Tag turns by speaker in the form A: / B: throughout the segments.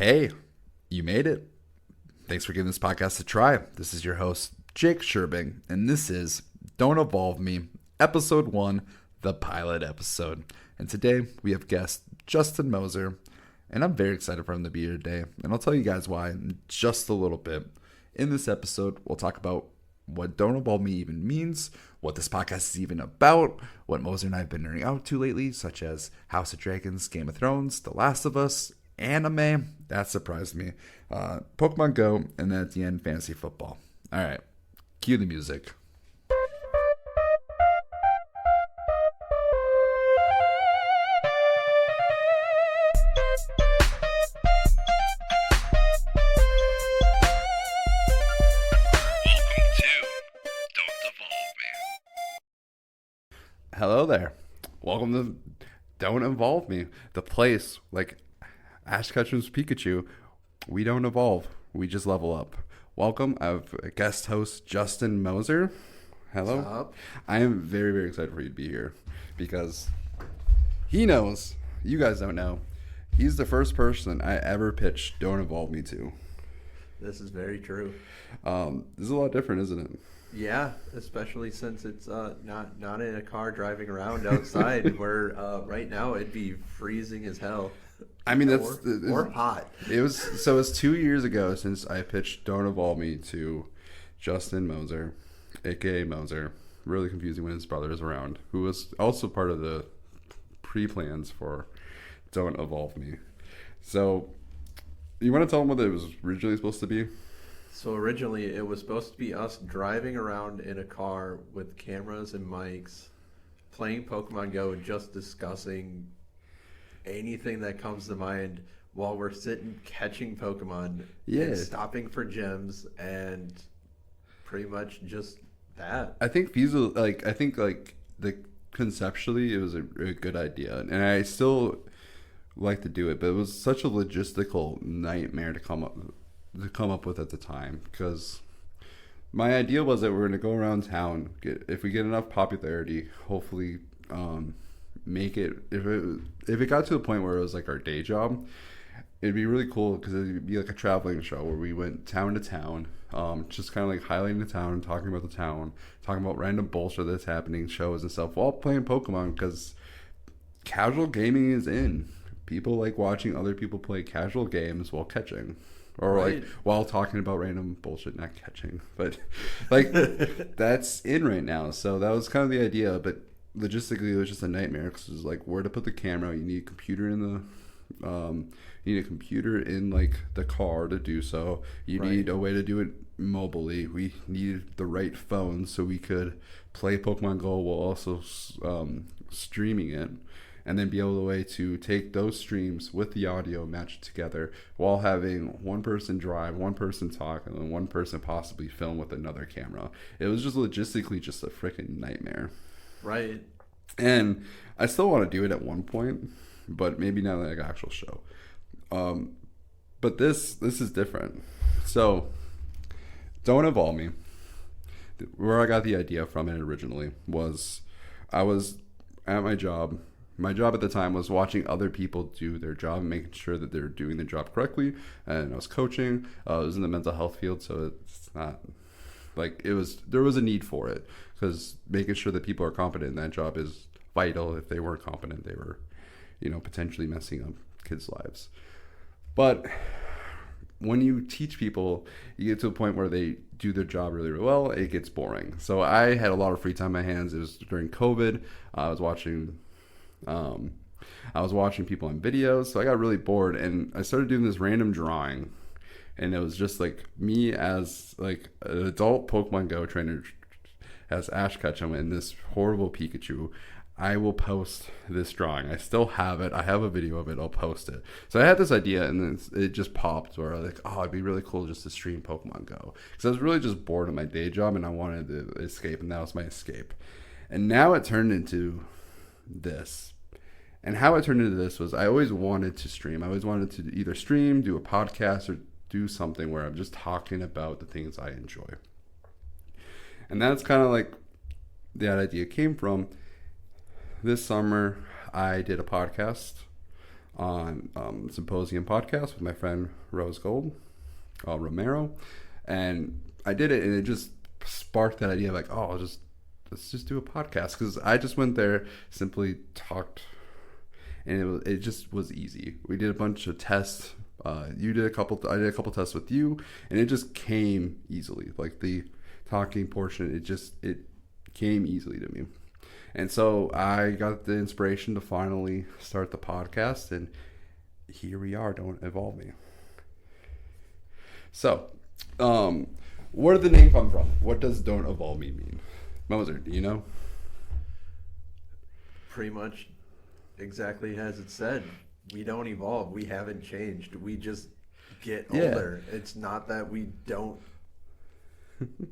A: Hey, you made it. Thanks for giving this podcast a try. This is your host, Jake Sherbing, and this is Don't Evolve Me, Episode 1, the pilot episode. And today we have guest Justin Moser, and I'm very excited for him to be here today. And I'll tell you guys why in just a little bit. In this episode, we'll talk about what Don't Evolve Me even means, what this podcast is even about, what Moser and I have been nerding out to lately, such as House of Dragons, Game of Thrones, The Last of Us, anime, that surprised me, Pokemon Go, and then at the end, fantasy football. All right, cue the music. Hello there. Welcome to Don't Evolve Me, the place like Ash Ketchum's Pikachu. We don't evolve, we just level up. Welcome. I have a guest host, Justin Moser. Hello.
B: What's up?
A: I am very, very excited for you to be here because he knows, you guys don't know, he's the first person I ever pitched Don't Evolve Me to.
B: This is very true.
A: This is a lot different, isn't it?
B: Yeah, especially since it's not in a car driving around outside where right now it'd be freezing as hell.
A: I mean,
B: or hot.
A: It was 2 years ago since I pitched Don't Evolve Me to Justin Moser, aka Moser. Really confusing when his brother is around, who was also part of the pre-plans for Don't Evolve Me. So, you want to tell him what it was originally supposed to be?
B: So originally it was supposed to be us driving around in a car with cameras and mics, playing Pokemon Go, and just discussing anything that comes to mind while we're sitting catching Pokemon and stopping for gems and pretty much just that.
A: I think conceptually it was a good idea, and I still like to do it, but it was such a logistical nightmare to come up with at the time, because my idea was that we're going to go around town, if we get enough popularity, hopefully make it, if it got to the point where it was like our day job, it'd be really cool because it'd be like a traveling show where we went town to town, just kind of like highlighting the town, talking about the town, talking about random bullshit that's happening, shows and stuff, while playing Pokemon, because casual gaming is in. People like watching other people play casual games while catching. Or like while talking about random bullshit, not catching, but like that's in right now. So that was kind of the idea, but logistically it was just a nightmare because it was like where to put the camera. You need a computer in like the car to do so. You need a way to do it mobily. We needed the right phone so we could play Pokemon Go while also streaming it. And then be able to take those streams with the audio, match it together, while having one person drive, one person talk, and then one person possibly film with another camera. It was just logistically just a freaking nightmare.
B: Right.
A: And I still want to do it at one point, but maybe not like an actual show. But this is different. So, Don't Evolve Me. Where I got the idea from it originally was I was at my job. My job at the time was watching other people do their job and making sure that they're doing their job correctly. And I was coaching. I was in the mental health field, so it's not like there was a need for it, because making sure that people are competent in that job is vital. If they weren't competent, they were, potentially messing up kids' lives. But when you teach people, you get to a point where they do their job really, really well, it gets boring. So I had a lot of free time on my hands. It was during COVID. I was watching people on videos, so I got really bored, and I started doing this random drawing, and it was just like me as like an adult Pokemon Go trainer as Ash Ketchum and this horrible Pikachu. I will post this drawing. I still have it. I have a video of it. I'll post it. So I had this idea, and then it just popped where I was like, oh, it'd be really cool just to stream Pokemon Go, because I was really just bored of my day job and I wanted to escape, and that was my escape. And now it turned into this. And how it turned into this was I always wanted to stream. I always wanted to either stream, do a podcast, or do something where I'm just talking about the things I enjoy. And that's kind of like that idea came from. This summer, I did a podcast on Symposium podcast with my friend Rose Gold, Romero, and I did it, and it just sparked that idea of like, oh, let's just do a podcast, because I just went there, simply talked, and it just was easy. We did a bunch of tests. You did a couple. I did a couple tests with you, and it just came easily. Like the talking portion, it came easily to me. And so I got the inspiration to finally start the podcast, and here we are. Don't Evolve Me. So, where did the name come from? What does Don't Evolve Me mean? Moser, do you know?
B: Pretty much exactly as it said. We don't evolve. We haven't changed. We just get older. It's not that we don't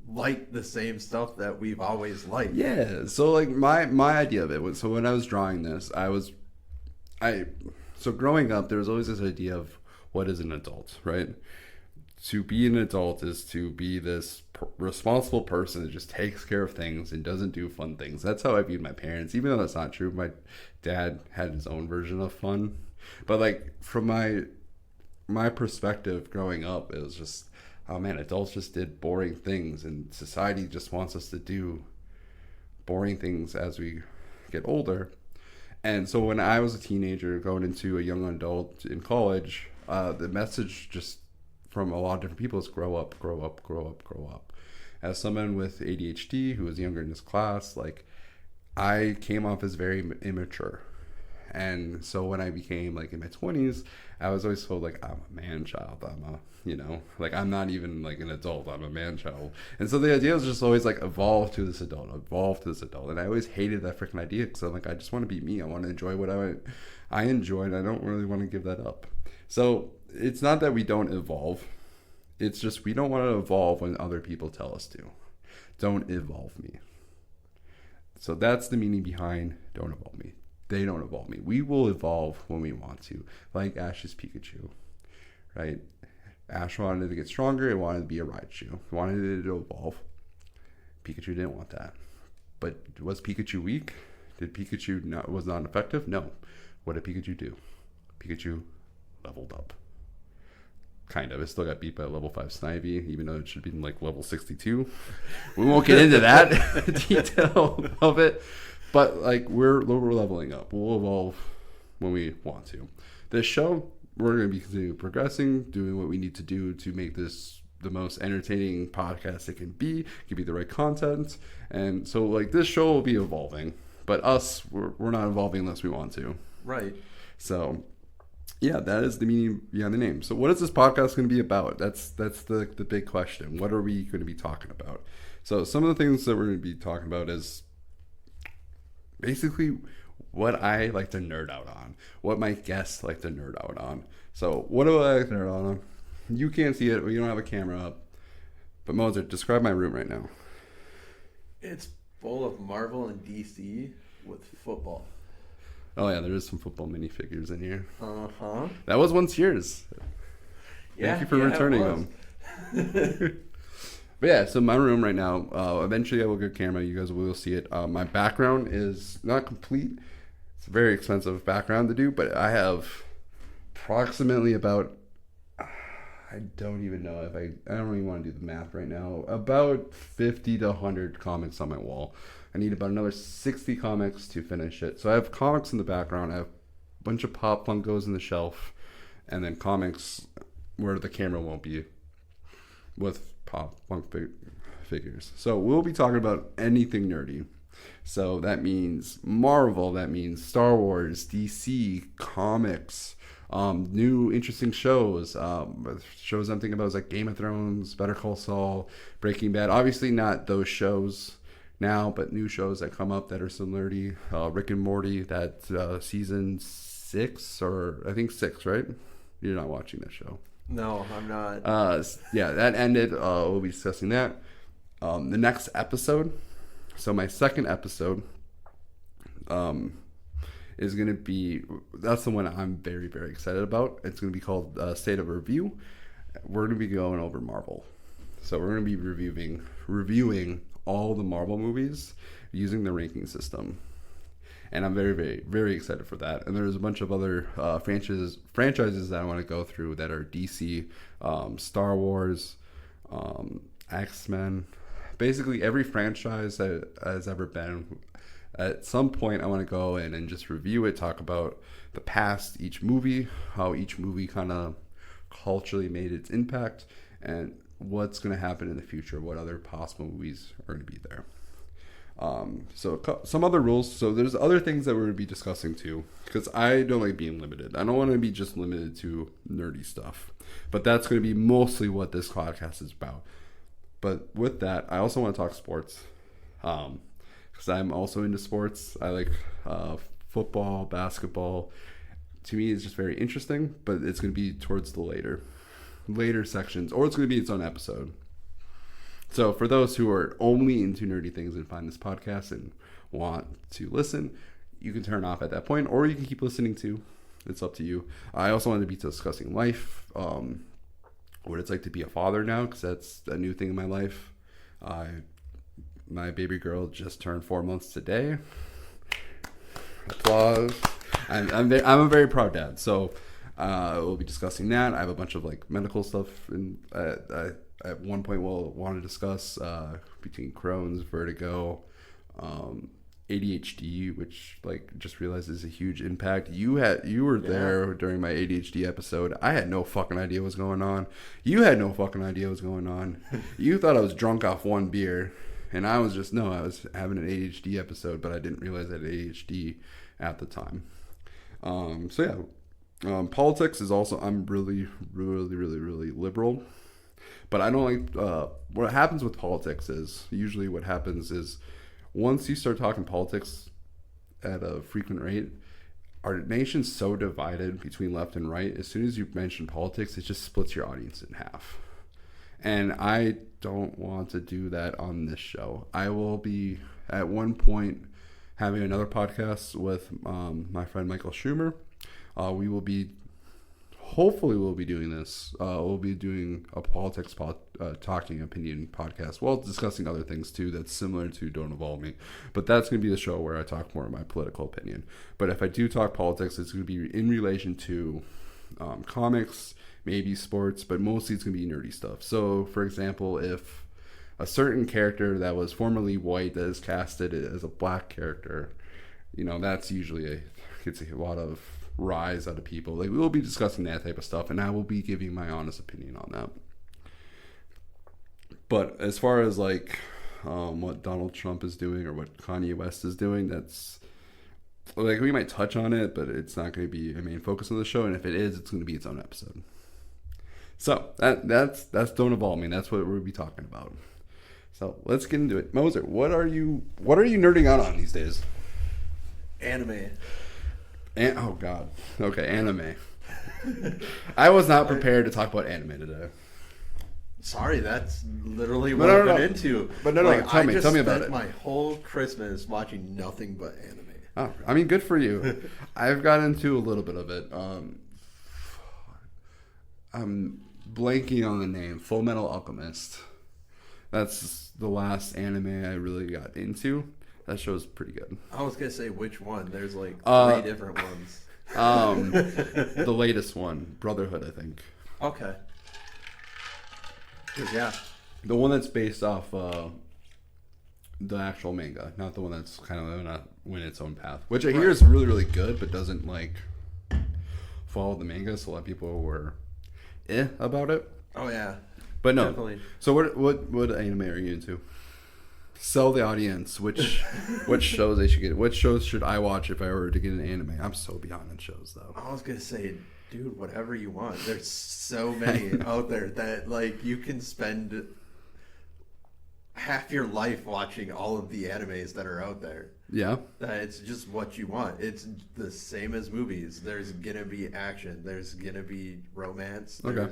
B: like the same stuff that we've always liked.
A: Yeah. So like my idea of it was, so when I was drawing this, so growing up, there was always this idea of what is an adult, right? To be an adult is to be this responsible person that just takes care of things and doesn't do fun things. That's how I viewed my parents, even though that's not true. My dad had his own version of fun, but like from my perspective growing up, it was just, oh man, adults just did boring things, and society just wants us to do boring things as we get older. And so when I was a teenager going into a young adult in college, the message just from a lot of different people is grow up, grow up, grow up, grow up. As someone with ADHD who was younger in this class, like I came off as very immature. And so when I became like in my 20s, I was always told like, I'm a man child. Like I'm not even like an adult. I'm a man child. And so the idea was just always like evolve to this adult. And I always hated that freaking idea, because I'm like, I just want to be me. I want to enjoy what I enjoy, and I don't really want to give that up. So it's not that we don't evolve. It's just we don't want to evolve when other people tell us to. Don't evolve me. So that's the meaning behind Don't Evolve Me. They don't evolve me. We will evolve when we want to, like Ash's Pikachu, right? Ash wanted to get stronger. It wanted to be a Raichu. It wanted it to evolve. Pikachu didn't want that. But was Pikachu weak? Did Pikachu was not effective? No. What did Pikachu do? Pikachu leveled up. Kind of. It still got beat by a level 5 Snivy, even though it should be in like level 62. We won't get into that detail of it. But like we're leveling up. We'll evolve when we want to. This show, we're going to be continuing progressing, doing what we need to do to make this the most entertaining podcast it can be, give you the right content. And so like this show will be evolving, but us, we're not evolving unless we want to.
B: Right.
A: So yeah, that is the meaning behind the name. So what is this podcast going to be about? That's the big question. What are we going to be talking about? So some of the things that we're going to be talking about is basically what I like to nerd out on, what my guests like to nerd out on. So what do I like to nerd out on? You can't see it, we don't have a camera up. But Mozart, describe my room right now.
B: It's full of Marvel and DC with football.
A: Oh yeah, there is some football minifigures in here.
B: Uh-huh.
A: That was once yours. Thank you for returning them. But yeah, so my room right now, eventually I will get a camera. You guys will see it. My background is not complete. It's a very expensive background to do, but I have approximately about, I don't even know if I don't even want to do the math right now, about 50 to 100 comics on my wall. I need about another 60 comics to finish it. So I have comics in the background. I have a bunch of Pop Funkos in the shelf, and then comics where the camera won't be with Pop Funk figures. So we'll be talking about anything nerdy. So that means Marvel, that means Star Wars, DC, comics, new interesting shows. Shows I'm thinking about is like Game of Thrones, Better Call Saul, Breaking Bad. Obviously not those shows now, but new shows that come up that are so nerdy. Rick and Morty, that season 6, or I think 6, right? You're not watching that show.
B: No, I'm not.
A: Yeah, that ended. We'll be discussing that. The next episode, so my second episode, is going to be, that's the one I'm very, very excited about. It's going to be called State of Review. We're going to be going over Marvel. So we're going to be reviewing all the Marvel movies using the ranking system. and I'm very, very, very excited for that. And there's a bunch of other franchises that I want to go through that are DC, Star Wars, X-Men, basically every franchise that has ever been. At some point, I want to go in and just review it, talk about the past, each movie, how each movie kind of culturally made its impact, and what's going to happen in the future, what other possible movies are going to be there. So some other rules. So there's other things that we're going to be discussing too, because I don't like being limited. I don't want to be just limited to nerdy stuff, but that's going to be mostly what this podcast is about. But with that, I also want to talk sports, because I'm also into sports. I like football, basketball. To me, it's just very interesting, but it's going to be towards the later sections, or it's going to be its own episode. So for those who are only into nerdy things and find this podcast and want to listen, you can turn off at that point, or you can keep listening too. It's up to you. I also want to be discussing life, what it's like to be a father now, because that's a new thing in my life. My baby girl just turned 4 months today. Applause. I'm a very proud dad. So we'll be discussing that. I have a bunch of like medical stuff, and at one point we'll want to discuss between Crohn's, vertigo, ADHD, which like just realized is a huge impact. You were there during my ADHD episode. I had no fucking idea what was going on. You had no fucking idea what was going on. You thought I was drunk off one beer, and I was having an ADHD episode, but I didn't realize I had ADHD at the time. Politics is also, I'm really, really, really, really liberal, but I don't like, what happens with politics is, usually what happens is, once you start talking politics at a frequent rate, our nation's so divided between left and right. As soon as you mention politics, it just splits your audience in half. And I don't want to do that on this show. I will be, at one point, having another podcast with my friend Michael Schumer. Hopefully we'll be doing this. We'll be doing a politics talking opinion podcast while discussing other things too that's similar to Don't Involve Me. But that's going to be the show where I talk more of my political opinion. But if I do talk politics, it's going to be in relation to comics, maybe sports, but mostly it's going to be nerdy stuff. So, for example, if a certain character that was formerly white that is casted as a black character, that's usually gets a lot of rise out of people. Like, we'll be discussing that type of stuff, and I will be giving my honest opinion on that. But as far as like what Donald Trump is doing or what Kanye West is doing, that's like, we might touch on it, but it's not going to be a main focus of the show. And if it is, it's going to be its own episode. So that's Don't Involve Me. That's what we'll be talking about. So let's get into it. Moser, what are you nerding out on these days?
B: Anime.
A: Oh God. Okay, anime. I was not prepared to talk about anime today.
B: Sorry, that's literally what I've been into.
A: But tell me about it.
B: I spent my whole Christmas watching nothing but anime.
A: Oh, I mean, good for you. I've got into a little bit of it. I'm blanking on the name. Full Metal Alchemist. That's the last anime I really got into. That show's pretty good.
B: I was gonna say which one. There's like 3 different ones.
A: The latest one, Brotherhood, I think.
B: Okay. Yeah.
A: The one that's based off the actual manga, not the one that's kind of gonna win its own path, which I hear is really, really good, but doesn't like follow the manga. So a lot of people were about it.
B: Oh yeah.
A: But no.
B: Definitely.
A: So what anime are you into? Sell the audience which shows they should get. What shows should I watch if I were to get an anime? I'm so behind on shows though.
B: I was gonna say, dude, whatever you want. There's so many out there that like you can spend half your life watching all of the animes that are out there.
A: Yeah.
B: It's just what you want. It's the same as movies. There's gonna be action. There's gonna be romance.
A: Okay.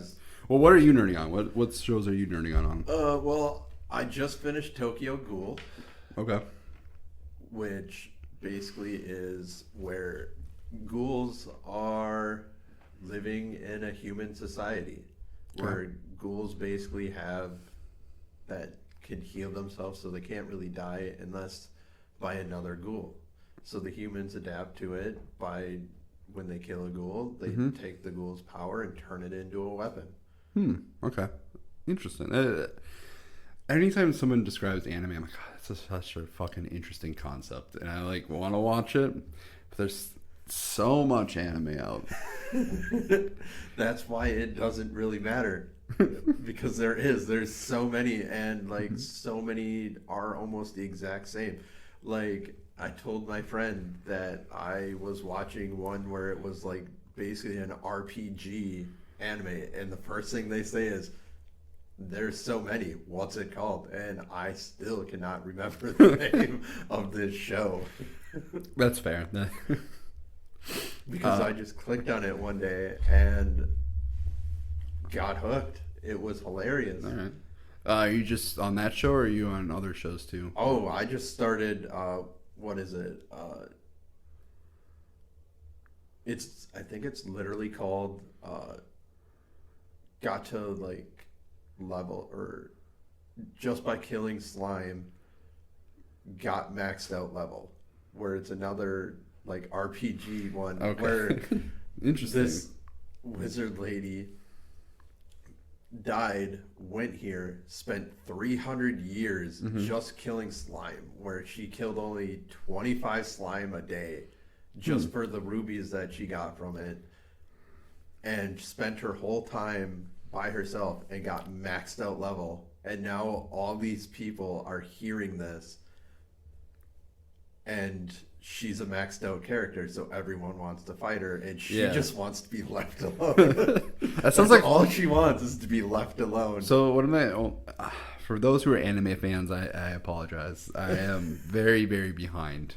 A: Well, what are you nerding on? What shows are you nerding on?
B: Well, I just finished Tokyo Ghoul.
A: Okay.
B: Which basically is where ghouls are living in a human society. Where ghouls basically have that can heal themselves, so they can't really die unless by another ghoul. So the humans adapt to it by when they kill a ghoul, they take the ghoul's power and turn it into a weapon.
A: Okay. Interesting. Anytime someone describes anime, I'm like, God, that's such a fucking interesting concept, and I like want to watch it, but there's so much anime out.
B: That's why it doesn't really matter, because there's so many, and like so many are almost the exact same. Like I told my friend that I was watching one where it was like basically an RPG anime, and the first thing they say is, there's so many, what's it called? And I still cannot remember the name of this show.
A: That's fair.
B: Because I just clicked on it one day and got hooked. It was hilarious.
A: All right. Are you just on that show, or are you on other shows too?
B: Oh, I just started, what is it? I think it's literally called Got to like level, or just by killing slime got maxed out level, where it's another like RPG one. Okay. Where
A: interesting,
B: this wizard lady died, went here, spent 300 years just killing slime, where she killed only 25 slime a day just for the rubies that she got from it, and spent her whole time by herself and got maxed out level. And now all these people are hearing this, and she's a maxed out character, so everyone wants to fight her, and she just wants to be left alone.
A: That sounds like
B: all she wants is to be left alone.
A: So what am I? For those who are anime fans, I apologize. I am very, very behind.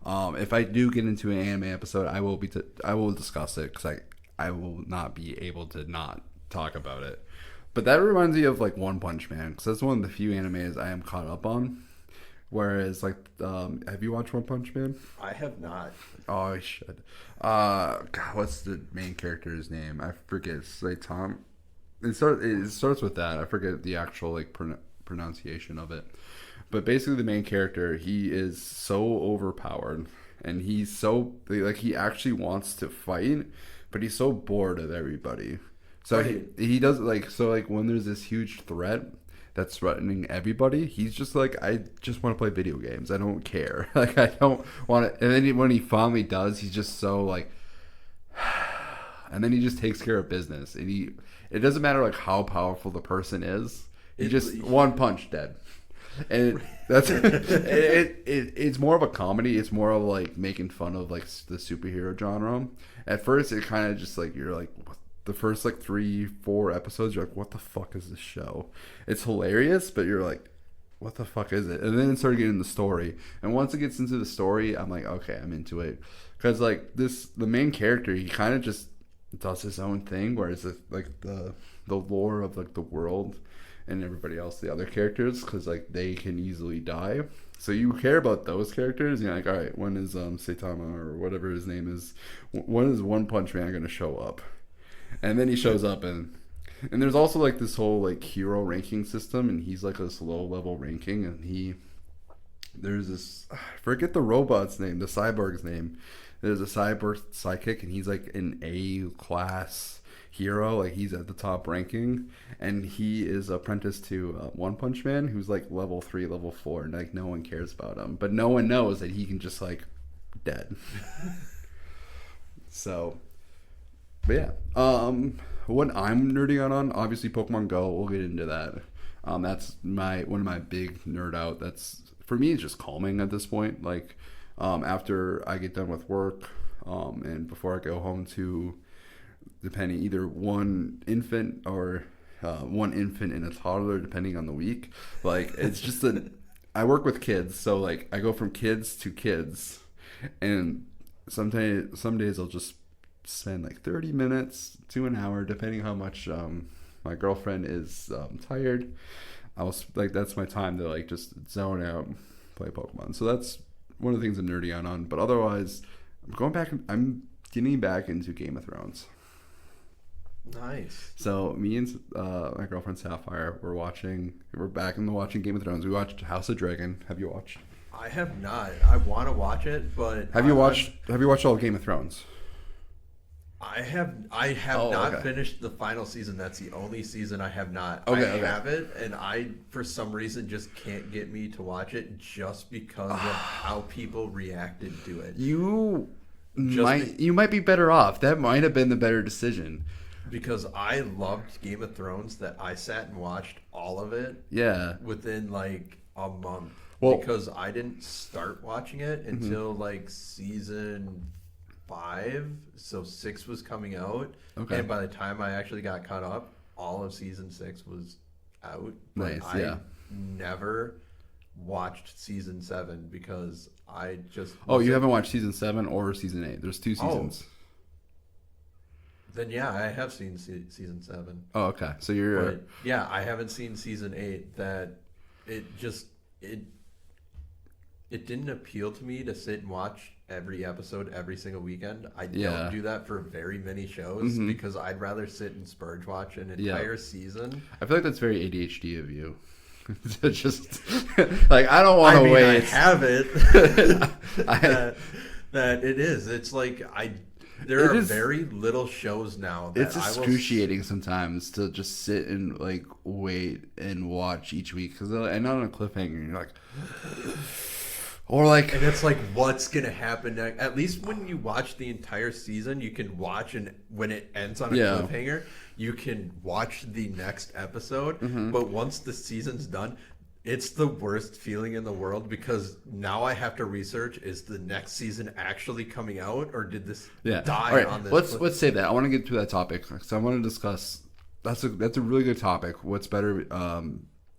A: If I do get into an anime episode, I will discuss it, because I will not be able to not talk about it. But that reminds me of like One Punch Man, because that's one of the few animes I am caught up on. Whereas like, have you watched One Punch Man?
B: I have not.
A: Oh, I should. God, what's the main character's name? I forget. It's like Tom. It starts with that. I forget the actual like pronunciation of it. But basically, the main character, he is so overpowered, and he's so like, he actually wants to fight, but he's so bored of everybody. So he does like, so like when there's this huge threat that's threatening everybody, he's just like, I just want to play video games. I don't care. Like, I don't want to. And then when he finally does, he's just so like, and then he just takes care of business. And it doesn't matter like how powerful the person is. He just one punch dead. And that's it's more of a comedy. It's more of like making fun of like the superhero genre. At first, it kind of just like, you're like, what? The first like 3-4 episodes, you're like, what the fuck is this show? It's hilarious, but you're like, what the fuck is it? And then it started getting the story, and once it gets into the story, I'm like, okay, I'm into it, because like the main character, he kind of just does his own thing, whereas like the lore of like the world and everybody else, the other characters, because like they can easily die. So you care about those characters. You're like, all right, when is Saitama or whatever his name is? When is One Punch Man going to show up? And then he shows up, and there's also like this whole like hero ranking system, and he's like this low level ranking, and there's this, I forget the robot's name, the cyborg's name. There's a cyborg psychic, and he's like an A class hero, like he's at the top ranking, and he is apprenticed to One Punch Man, who's like level 3, level 4, and like no one cares about him, but no one knows that he can just like dead. So. But yeah, what I'm nerding out on, obviously Pokemon Go. We'll get into that. That's one of my big nerd out. That's, for me, it's just calming at this point. Like, after I get done with work, and before I go home to, depending, either one infant and a toddler, depending on the week. Like, it's just I work with kids, so like I go from kids to kids, and some days I'll just spend like 30 minutes to an hour, depending how much my girlfriend is tired. That's my time to like just zone out, play Pokemon. So that's one of the things I'm nerdy out on. But otherwise, I'm getting back into Game of Thrones.
B: Nice.
A: So me and my girlfriend Sapphire, we're back into watching Game of Thrones. We watched House of Dragon. Have you watched?
B: I have not. I want to watch it, but
A: Have you watched all of Game of Thrones?
B: I have not finished the final season. That's the only season I have not. I have it, and I for some reason just can't get me to watch it just because of how people reacted to it.
A: You might be better off. That might have been the better decision.
B: Because I loved Game of Thrones, that I sat and watched all of it.
A: Yeah.
B: Within like a month.
A: Well,
B: because I didn't start watching it until like season 5, so 6 was coming out. Okay. And by the time I actually got caught up, all of season 6 was out. But I never watched season 7 because I just...
A: Oh, you haven't watched season 7 or season 8? There's 2 seasons.
B: Then yeah, I have seen season 7.
A: Oh, okay. So you're...
B: But, yeah, I haven't seen season 8. That it just... It didn't appeal to me to sit and watch every episode every single weekend. I don't do that for very many shows because I'd rather sit and spurge watch an entire season.
A: I feel like that's very ADHD of you. It's just like I don't want to wait.
B: I have it. that it is. It's like there are very little shows now. That
A: it's excruciating sometimes to just sit and like wait and watch each week because and not on a cliffhanger. You're like. Or like,
B: and it's like, what's gonna happen next? At least when you watch the entire season, you can watch, and when it ends on a cliffhanger, you can watch the next episode. But once the season's done, it's the worst feeling in the world because now I have to research: is the next season actually coming out, or did this die on this?
A: Let's save that. I want to get to that topic because I want to discuss. That's a really good topic. What's better,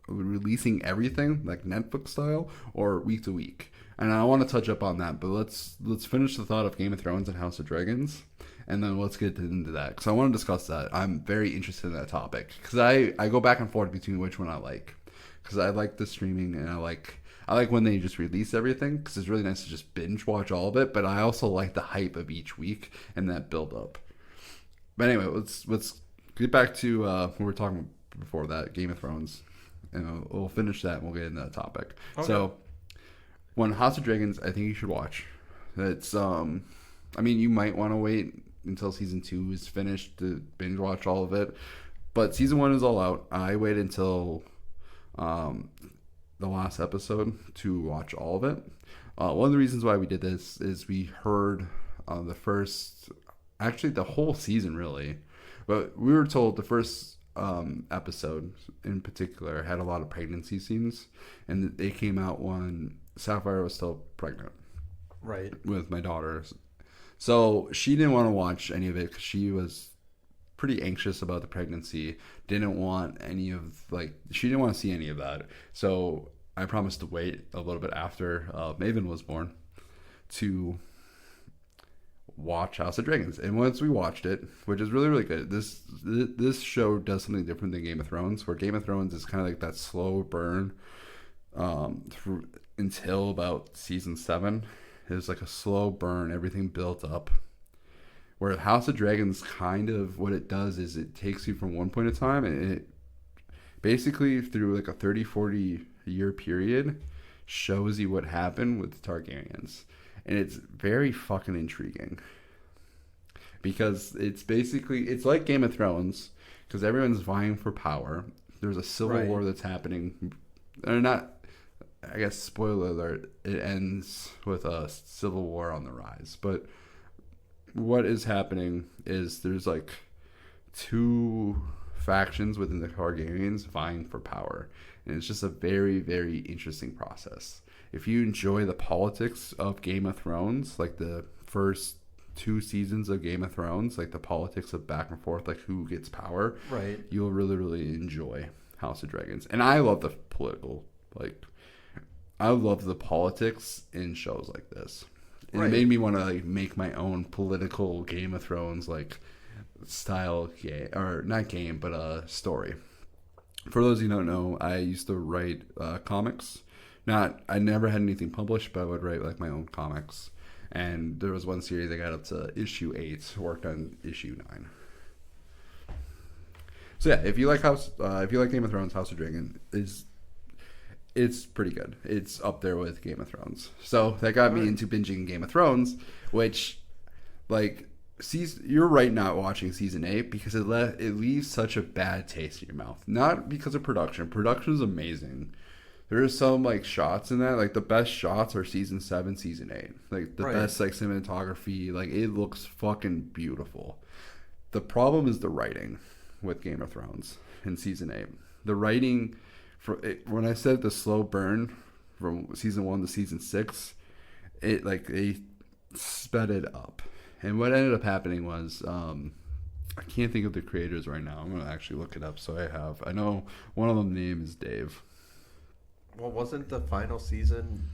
A: releasing everything like Netflix style or week to week? And I want to touch up on that, but let's finish the thought of Game of Thrones and House of Dragons, and then let's get into that because I want to discuss that. I'm very interested in that topic because I go back and forth between which one I like because I like the streaming and I like when they just release everything because it's really nice to just binge watch all of it. But I also like the hype of each week and that build up. But anyway, let's get back to what we were talking before that Game of Thrones, and we'll finish that and we'll get into that topic. Okay. So. One, House of Dragons, I think you should watch. It's, I mean, you might want to wait until season 2 is finished to binge watch all of it, but season 1 is all out. I waited until the last episode to watch all of it. One of the reasons why we did this is we heard the whole season really, but we were told the first episode in particular had a lot of pregnancy scenes, and they came out when Sapphire was still pregnant,
B: right,
A: with my daughter. So she didn't want to watch any of it because she was pretty anxious about the pregnancy. Didn't want she didn't want to see any of that. So I promised to wait a little bit after Maven was born to watch House of Dragons. And once we watched it, which is really, really good, this show does something different than Game of Thrones, where Game of Thrones is kind of like that slow burn through until about season 7. It was like a slow burn, everything built up. Where House of Dragons, kind of what it does is it takes you from one point of time and it basically through like a 30-40 year period shows you what happened with the Targaryens. And it's very fucking intriguing. Because it's like Game of Thrones, because everyone's vying for power. There's a civil war that's happening. Or not, I guess, spoiler alert, it ends with a civil war on the rise. But what is happening is there's like 2 factions within the Targaryens vying for power. And it's just a very, very interesting process. If you enjoy the politics of Game of Thrones, like the first 2 seasons of Game of Thrones, like the politics of back and forth, like who gets power,
B: right,
A: you'll really, really enjoy House of Dragons. And I love the I love the politics in shows like this. And it made me want to make my own political Game of Thrones style game, or not game, but story. For those of you who don't know, I used to write comics. I never had anything published, but I would write my own comics. And there was one series I got up to issue 8, worked on issue 9. So yeah, if you like Game of Thrones, House of Dragon it's pretty good. It's up there with Game of Thrones. So that got me into binging Game of Thrones, which, like, you're right not watching season 8 because it leaves such a bad taste in your mouth. Not because of production. Production is amazing. There are some, like, shots in that. Like, the best shots are season 7, season 8. Like, the best, like, cinematography. Like, it looks fucking beautiful. The problem is the writing with Game of Thrones in season 8. The writing, when I said the slow burn from season 1 to season 6, they sped it up. And what ended up happening was, I can't think of the creators right now. I'm going to actually look it up. So I know one of them name is Dave.
B: Well, wasn't the final season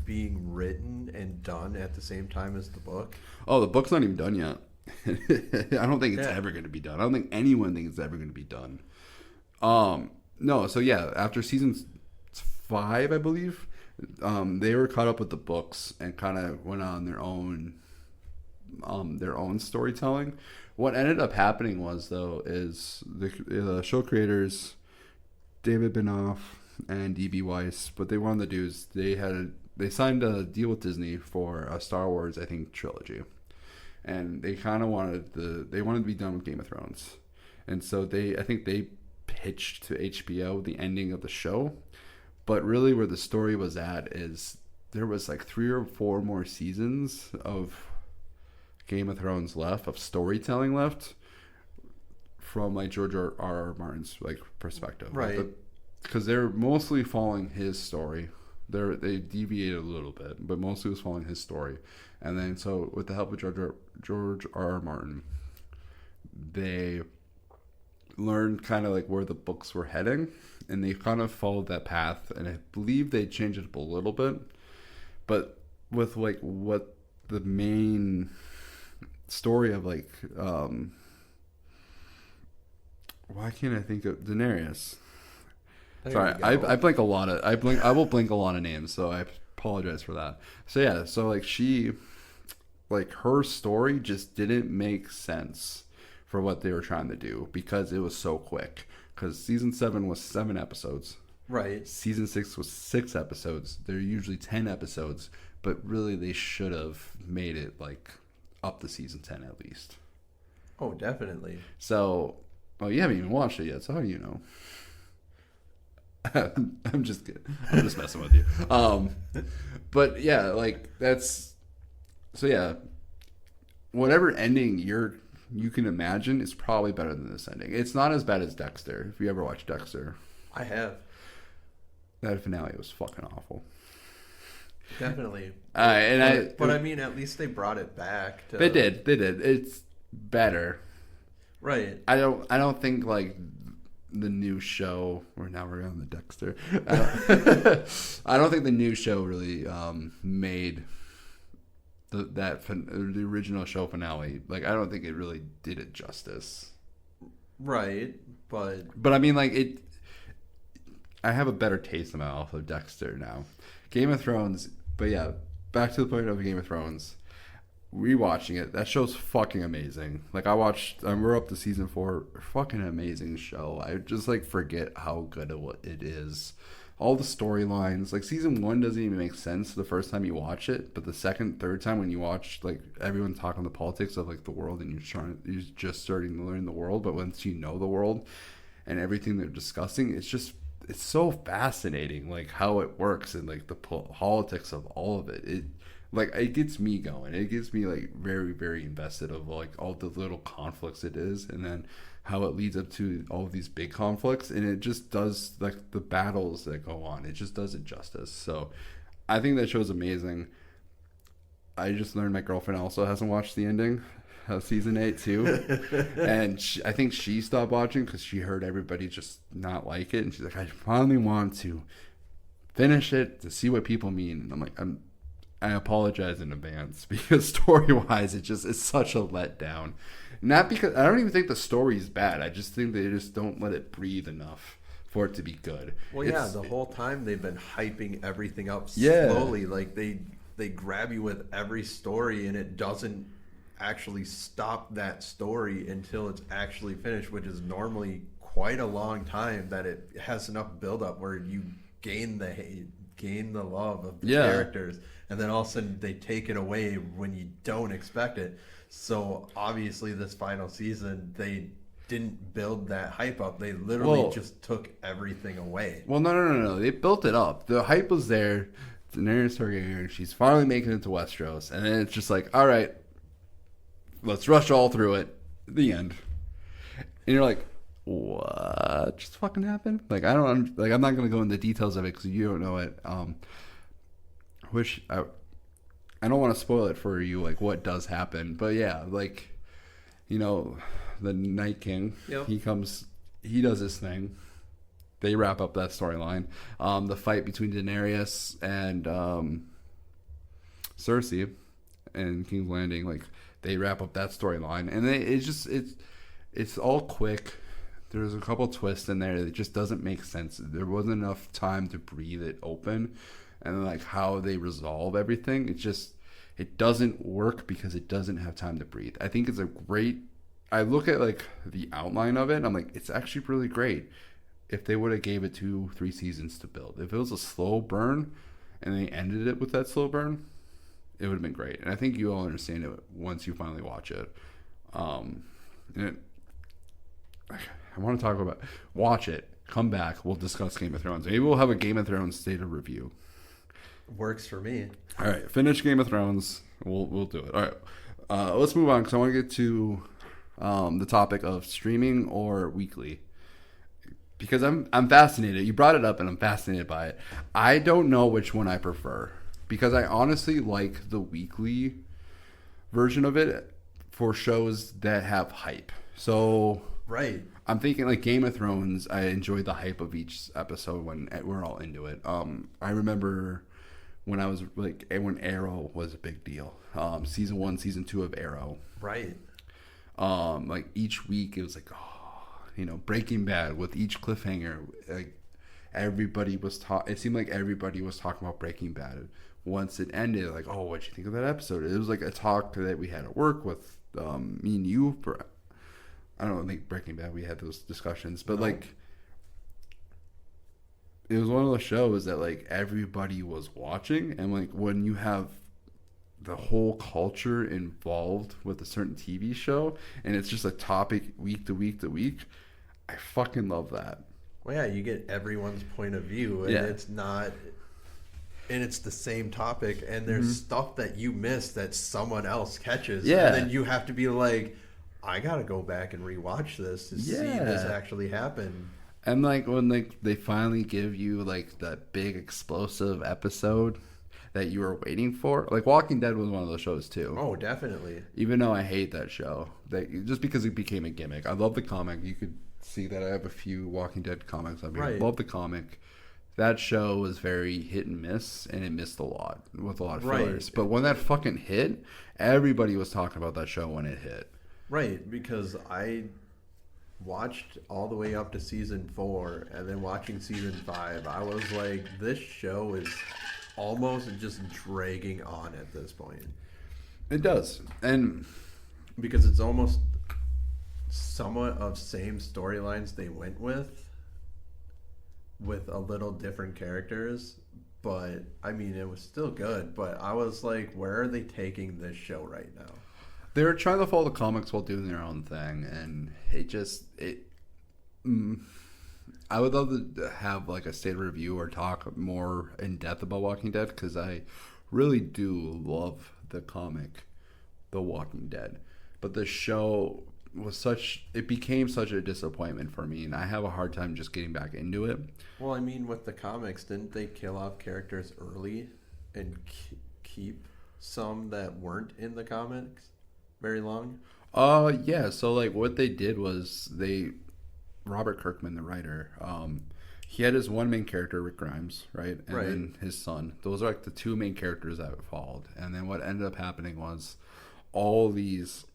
B: being written and done at the same time as the book?
A: Oh, the book's not even done yet. I don't think it's ever going to be done. I don't think anyone thinks it's ever going to be done. No, so yeah, after season 5, I believe, they were caught up with the books and kind of went on their own storytelling. What ended up happening was, though, is the show creators, David Benioff and D.B. Weiss, what they wanted to do is they signed a deal with Disney for a Star Wars, I think, trilogy, and they kind of wanted to be done with Game of Thrones, and so I think they pitched to HBO the ending of the show, but really where the story was at is there was like 3 or 4 more seasons of Game of Thrones left, of storytelling left, from like George R. Martin's like perspective,
B: right?
A: Because they're mostly following his story. They deviated a little bit, but mostly was following his story. And then so with the help of George R. Martin, they learned kind of like where the books were heading, and they kind of followed that path. And I believe they changed it up a little bit, but with like what the main story of like why can't I think of Daenerys? Sorry, I blink a lot of I will blink a lot of names, so I apologize for that. So yeah, so like her story just didn't make sense for what they were trying to do because it was so quick. Because season 7 was 7 episodes,
B: right?
A: Season 6 was 6 episodes. They're usually 10 episodes, but really they should have made it like up to season 10 at least.
B: Oh, definitely.
A: So, you haven't even watched it yet, so how do you know? I'm just kidding. I'm just messing with you. But yeah, like that's so yeah. Whatever ending you can imagine is probably better than this ending. It's not as bad as Dexter. If you ever watched Dexter,
B: I have.
A: That finale was fucking awful.
B: Definitely.
A: But
B: I mean, at least they brought it back.
A: They did. It's better.
B: Right.
A: I don't think like the new show, or now we're on the Dexter. I don't think the new show really made the original show finale. Like, I don't think it really did it justice.
B: Right, but
A: I mean, like it. I have a better taste in my mouth of Dexter now. Game of Thrones, but yeah, back to the point of Game of Thrones. Rewatching it, that show's fucking amazing. Like we're up to season 4, fucking amazing show. I just like forget how good it is. All the storylines, like season 1 doesn't even make sense the first time you watch it, but the second, third time when you watch like everyone talking the politics of like the world and you're just starting to learn the world, but once you know the world and everything they're discussing, it's so fascinating, like how it works and like the politics of all of it. It gets me going. It gets me like very, very invested of like all the little conflicts it is, and then how it leads up to all of these big conflicts, and it just does like the battles that go on. It just does it justice. So I think that show's amazing. I just learned my girlfriend also hasn't watched the ending of season 8 too, and I think she stopped watching because she heard everybody just not like it, and she's like, I finally want to finish it to see what people mean. And I'm like, I apologize in advance because story-wise, it's such a letdown. Not because I don't even think the story is bad. I just think they just don't let it breathe enough for it to be good.
B: Well, the whole time they've been hyping everything up slowly. Like they grab you with every story, and it doesn't actually stop that story until it's actually finished, which is normally quite a long time. That it has enough build-up where you gain the hate, gain the love of the
A: Yeah.
B: characters, and then all of a sudden they take it away when you don't expect it. So obviously this final season they didn't build that hype up. They literally
A: Well-
B: just took everything away.
A: Well, no. They built it up. The hype was there. Daenerys Targaryen, she's finally making it to Westeros, and then it's just like, all right, let's rush all through it. The end. And you're like, what just fucking happened? Like, I don't like. I'm not gonna go into details of it because you don't know it. Which I don't want to spoil it for you, like what does happen. But yeah, like, you know, the Night King,
B: Yep.
A: he comes, he does his thing. They wrap up that storyline. The fight between Daenerys and Cersei and King's Landing, like they wrap up that storyline, and it's all quick. There's a couple twists in there that just doesn't make sense. There wasn't enough time to breathe it open, and like how they resolve everything, it doesn't work because it doesn't have time to breathe. I think it's a great. I look at like the outline of it, and I'm like, it's actually really great. If they would have gave it 2-3 seasons to build, if it was a slow burn, and they ended it with that slow burn, it would have been great. And I think you all understand it once you finally watch it. And I want to talk about watch it. Come back. We'll discuss Game of Thrones. Maybe we'll have a Game of Thrones state of review.
B: Works for me.
A: All right, finish Game of Thrones. We'll do it. All right, let's move on because I want to get to the topic of streaming or weekly. Because I'm fascinated. You brought it up, and I'm fascinated by it. I don't know which one I prefer because I honestly like the weekly version of it for shows that have hype. So
B: Right.
A: I'm thinking like Game of Thrones. I enjoy the hype of each episode when we're all into it. I remember when I was like when Arrow was a big deal. Season 1, season 2 of Arrow.
B: Right.
A: Like each week it was like, Breaking Bad with each cliffhanger. Like everybody was it seemed like everybody was talking about Breaking Bad. Once it ended, like, oh, what'd you think of that episode? It was like a talk that we had at work with me and you. I don't think Breaking Bad we had those discussions, but like it was one of those shows that like everybody was watching, and like when you have the whole culture involved with a certain TV show and it's just a topic week to week to week, I fucking love that.
B: Well, yeah, you get everyone's point of view, and it's not, and it's the same topic, and there's stuff that you miss that someone else catches,
A: Yeah.
B: and then you have to be like, I gotta go back and rewatch this to see this actually happen.
A: And like when like they finally give you like that big explosive episode that you were waiting for, like Walking Dead was one of those shows too.
B: Oh, definitely.
A: Even though I hate that show, just because it became a gimmick. I love the comic. You could see that I have a few Walking Dead comics. I love the comic. That show was very hit and miss, and it missed a lot with a lot of fillers. But when that fucking hit, everybody was talking about that show when it hit.
B: Right, because I watched all the way up to season 4, and then watching season 5, I was like, this show is almost just dragging on at this point.
A: It does. And
B: because it's almost somewhat of same storylines they went with a little different characters, but I mean it was still good, but I was like, where are they taking this show right now?
A: they were trying to follow the comics while doing their own thing, and I would love to have like a state review or talk more in depth about Walking Dead, because I really do love the comic The Walking Dead, but the show it became such a disappointment for me, and I have a hard time just getting back into it.
B: Well, I mean, with the comics, didn't they kill off characters early and keep some that weren't in the comics very long?
A: Yeah, so like what they did was Robert Kirkman, the writer, he had his one main character, Rick Grimes, right? And then his son. Those are like the two main characters that followed. And then what ended up happening was all these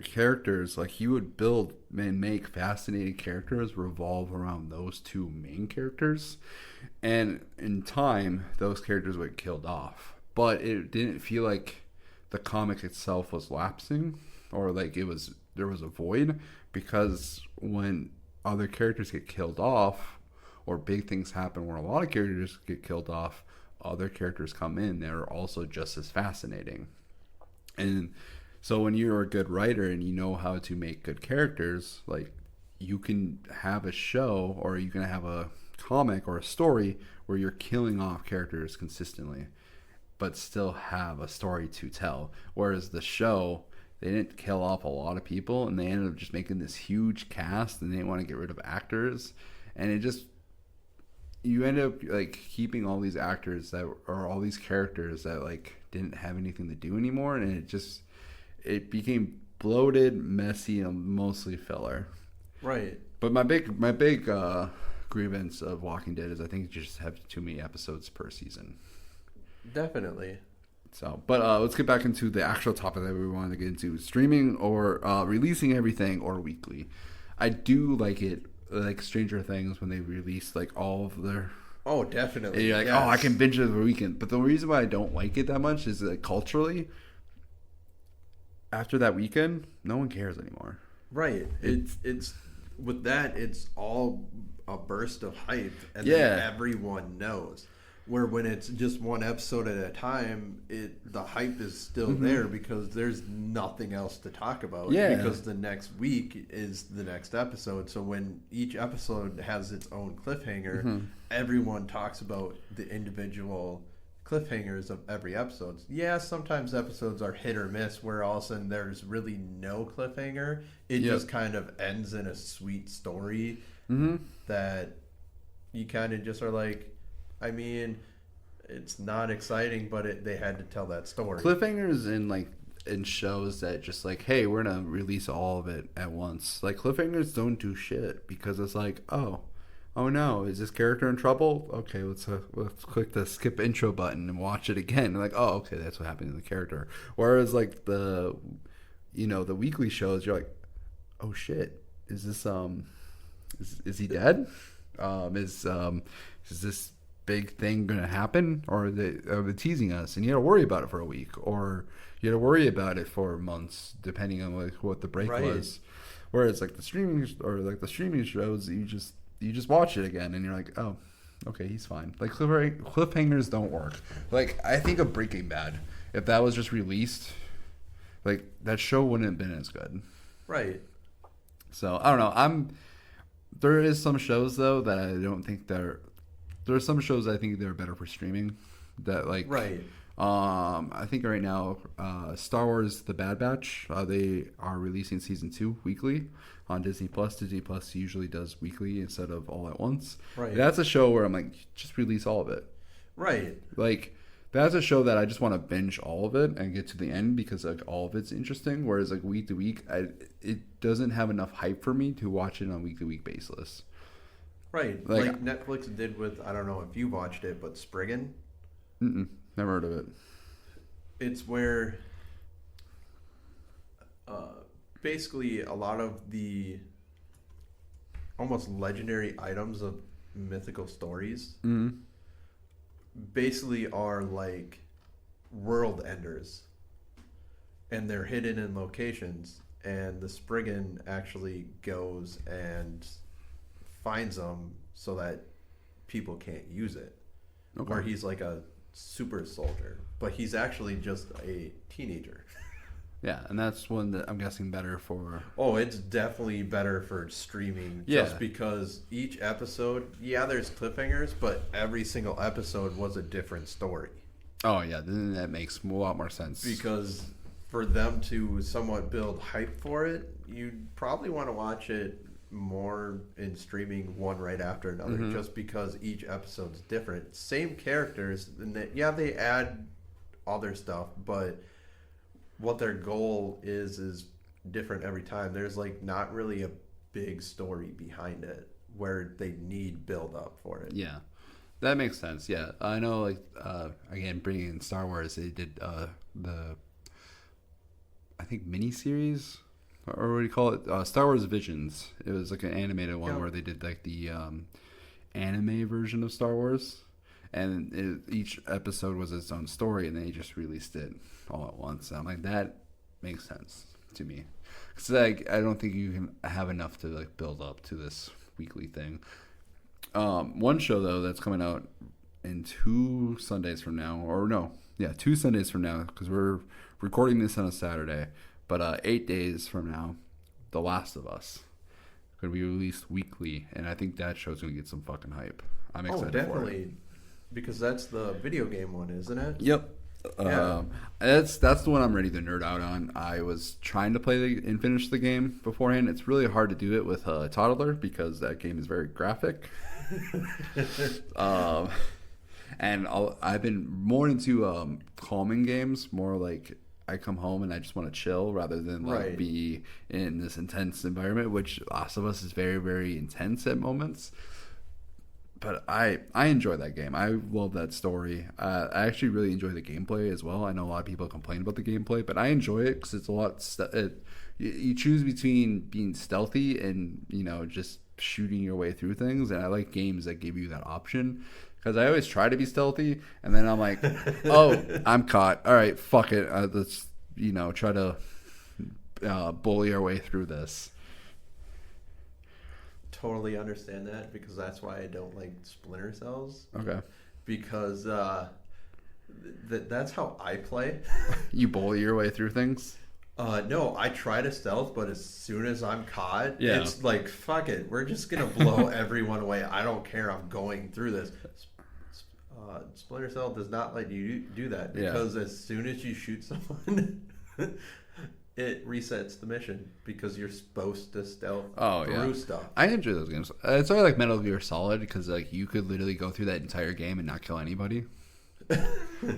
A: characters, like he would build and make fascinating characters revolve around those two main characters. And in time, those characters would get killed off. But it didn't feel like the comic itself was lapsing, or like there was a void, because when other characters get killed off, or big things happen where a lot of characters get killed off, other characters come in that are also just as fascinating. And so when you're a good writer and you know how to make good characters, like, you can have a show or you can have a comic or a story where you're killing off characters consistently but still have a story to tell. Whereas the show, they didn't kill off a lot of people and they ended up just making this huge cast and they didn't want to get rid of actors. And it just, you end up like keeping all these actors that, or all these characters that like didn't have anything to do anymore. And it became bloated, messy, and mostly filler.
B: Right.
A: But my big grievance of Walking Dead is I think you just have too many episodes per season.
B: Definitely.
A: So, but let's get back into the actual topic that we wanted to get into: streaming or releasing everything or weekly. I do like it, like Stranger Things when they release like all of their.
B: Oh, definitely.
A: And you're like, yes. Oh, I can binge it over the weekend. But the reason why I don't like it that much is that culturally, after that weekend, no one cares anymore.
B: Right. It's with that, it's all a burst of hype, and then everyone knows. Where when it's just one episode at a time, the hype is still there because there's nothing else to talk about.
A: Yeah.
B: Because the next week is the next episode. So when each episode has its own cliffhanger, everyone talks about the individual cliffhangers of every episode. Yeah, sometimes episodes are hit or miss where all of a sudden there's really no cliffhanger. It just kind of ends in a sweet story that you kind of just are like, I mean, it's not exciting, but they had to tell that story.
A: Cliffhangers in shows that just like, hey, we're gonna release all of it at once. Like cliffhangers don't do shit because it's like, oh no, is this character in trouble? Okay, let's click the skip intro button and watch it again. And like, oh, okay, that's what happened to the character. Whereas like the weekly shows, you're like, oh shit, is this is he dead? Is this big thing gonna happen, or are they teasing us, and you gotta worry about it for a week, or you gotta worry about it for months depending on like what the break was. Whereas like the streaming shows, you just watch it again and you're like, oh, okay, he's fine. Like cliffhangers don't work. Like I think of Breaking Bad, if that was just released, like that show wouldn't have been as good.
B: Right.
A: So I don't know. There is some shows though that I don't think there are some shows I think they're better for streaming. That like I think right now Star Wars: The Bad Batch, they are releasing season 2 weekly on Disney Plus. Disney Plus usually does weekly instead of all at once. Right. That's a show where I'm like, just release all of it.
B: Right.
A: Like that's a show that I just want to binge all of it and get to the end because like all of it's interesting. Whereas like week to week, it doesn't have enough hype for me to watch it on a week to week basis.
B: Right. Like Netflix did with, I don't know if you watched it, but Spriggan.
A: Never heard of it.
B: It's where basically a lot of the almost legendary items of mythical stories basically are like world enders, and they're hidden in locations, and the Spriggan actually goes and finds them so that people can't use it. Where he's like a super soldier, but he's actually just a teenager.
A: Yeah, and that's one that I'm guessing better for...
B: Oh, it's definitely better for streaming. Just because each episode, there's cliffhangers, but every single episode was a different story.
A: Oh, yeah, then that makes a lot more sense.
B: Because for them to somewhat build hype for it, you'd probably want to watch it more in streaming one right after another, just because each episode's different. Same characters, and they add other stuff, but what their goal is different every time. There's like not really a big story behind it where they need build up for it.
A: Yeah, that makes sense. Yeah, I know. Like again, bringing in Star Wars, they did the I think miniseries, or what do you call it? Star Wars Visions. It was like an animated one where they did like the anime version of Star Wars, and each episode was its own story, and they just released it all at once. So I'm like, that makes sense to me. Because like, I don't think you can have enough to like build up to this weekly thing. One show though that's coming out in 2 Sundays from now, or no, yeah, 2 Sundays from now, because we're recording this on a Saturday. But 8 days from now, The Last of Us going to be released weekly, and I think that show's going to get some fucking hype. I'm excited for it.
B: Definitely, because that's the video game one, isn't it?
A: Yep.
B: Yeah.
A: That's the one I'm ready to nerd out on. I was trying to play and finish the game beforehand. It's really hard to do it with a toddler because that game is very graphic. And I've been more into calming games, more like I come home and I just want to chill rather than like be in this intense environment, which Last of Us is very, very intense at moments. But I enjoy that game. I love that story. I actually really enjoy the gameplay as well. I know a lot of people complain about the gameplay, but I enjoy it because it's a lot. You choose between being stealthy and just shooting your way through things, and I like games that give you that option. Because I always try to be stealthy, and then I'm like, oh, I'm caught. All right, fuck it. Let's try to bully our way through this.
B: Totally understand that, because that's why I don't like Splinter Cells.
A: Okay.
B: Because that's how I play.
A: You bully your way through things?
B: No, I try to stealth, but as soon as I'm caught,
A: Yeah.
B: It's like, fuck it. We're just going to blow everyone away. I don't care. I'm going through this. Splinter Cell does not let you do that, because as soon as you shoot someone, it resets the mission because you're supposed to stealth through stuff.
A: I enjoy those games. It's sort of like Metal Gear Solid, because like you could literally go through that entire game and not kill anybody.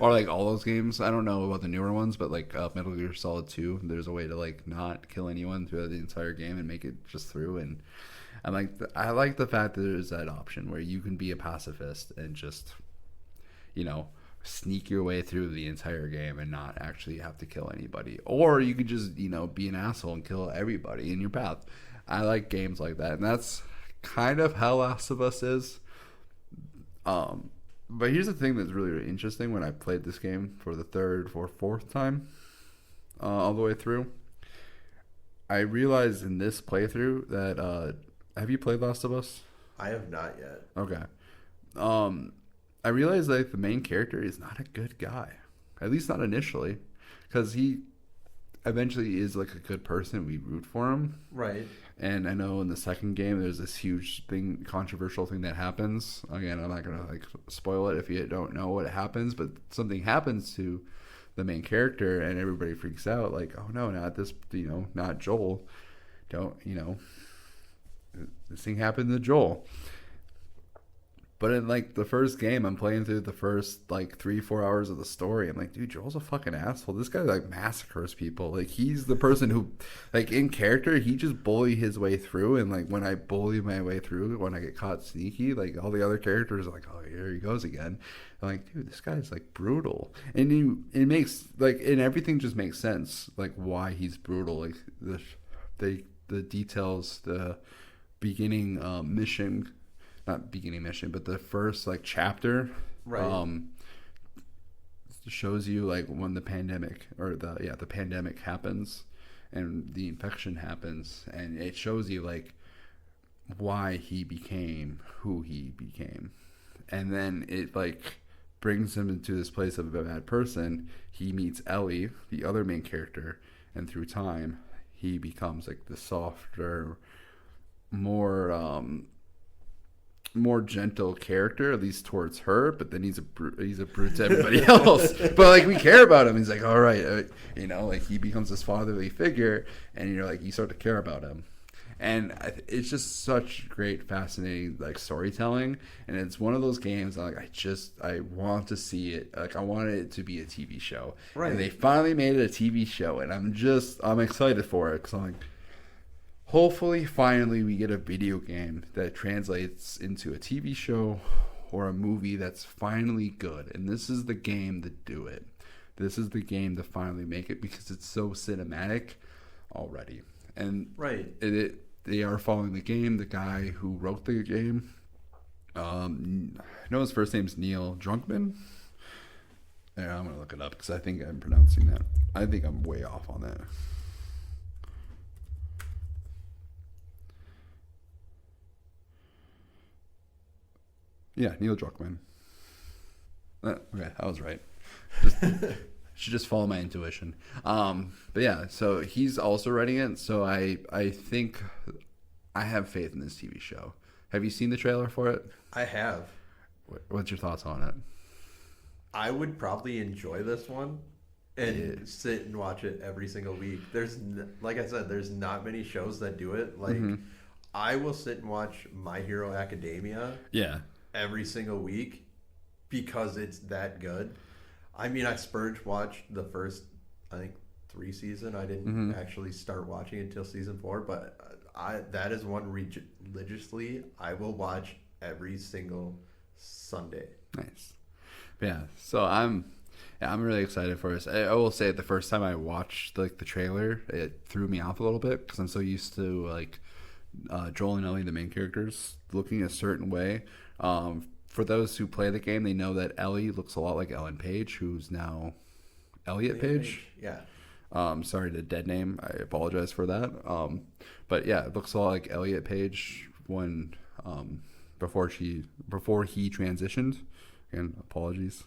A: Or like all those games. I don't know about the newer ones, but like Metal Gear Solid 2, there's a way to like not kill anyone throughout the entire game and make it just through. And I like the fact that there's that option where you can be a pacifist and just sneak your way through the entire game and not actually have to kill anybody. Or you could just be an asshole and kill everybody in your path. I like games like that, and that's kind of how Last of Us is. But here's the thing that's really, really interesting. When I played this game for the third or fourth time, all the way through, I realized in this playthrough that have you played Last of Us?
B: I have not yet.
A: Okay. I realized that the main character is not a good guy, at least not initially, because he eventually is like a good person. We root for him,
B: right?
A: And I know in the second game there's this huge controversial thing that happens. Again, I'm not gonna like spoil it if you don't know what happens, but something happens to the main character and everybody freaks out. Like, oh no, not this, not Joel. Don't this thing happened to Joel. But in like the first game, I'm playing through the first like 3-4 hours of the story. I'm like, dude, Joel's a fucking asshole. This guy like massacres people. Like he's the person who, like in character, he just bully his way through. And like when I bully my way through, when I get caught sneaky, like all the other characters are like, oh, here he goes again. I'm like, dude, this guy's like brutal. And it makes like, and everything just makes sense. Like why he's brutal. Like the details, the beginning mission. Not beginning mission, but the first like chapter, shows you like when the pandemic the pandemic happens, and the infection happens, and it shows you like why he became who he became, and then it like brings him into this place of a bad person. He meets Ellie, the other main character, and through time he becomes like the softer, more gentle character, at least towards her, but then he's a brute to everybody else. But like we care about him. He's like, all right, like he becomes this fatherly figure, and you start to care about him. And it's just such great, fascinating like storytelling, and it's one of those games I want to see it. Like I wanted it to be a TV show, right? And they finally made it a TV show, and I'm excited for it because I'm like, hopefully, finally, we get a video game that translates into a TV show or a movie that's finally good. And this is the game to do it. This is the game to finally make it, because it's so cinematic already. And they are following the game. The guy who wrote the game, I know his first name's Neil Druckmann. Yeah, I'm going to look it up because I think I'm pronouncing that. I think I'm way off on that. Yeah, Neil Druckmann. Okay, I was right. Just should just follow my intuition. But yeah, so he's also writing it. So I think I have faith in this TV show. Have you seen the trailer for it?
B: I have.
A: What's your thoughts on it?
B: I would probably enjoy this one and sit and watch it every single week. Like I said, there's not many shows that do it. Like I will sit and watch My Hero Academia every single week because it's that good. I mean, I spurge watched the first, I think, 3 seasons. I didn't actually start watching until season 4, but that is one religiously I will watch every single Sunday.
A: Nice. Yeah, so I'm really excited for this. I will say the first time I watched like the trailer, it threw me off a little bit because I'm so used to like Joel and Ellie, the main characters, looking a certain way. For those who play the game, they know that Ellie looks a lot like Ellen Page, who's now Elliot Page.
B: Yeah.
A: Sorry to dead name. I apologize for that. But yeah, it looks a lot like Elliot Page when before he transitioned. Again, apologies.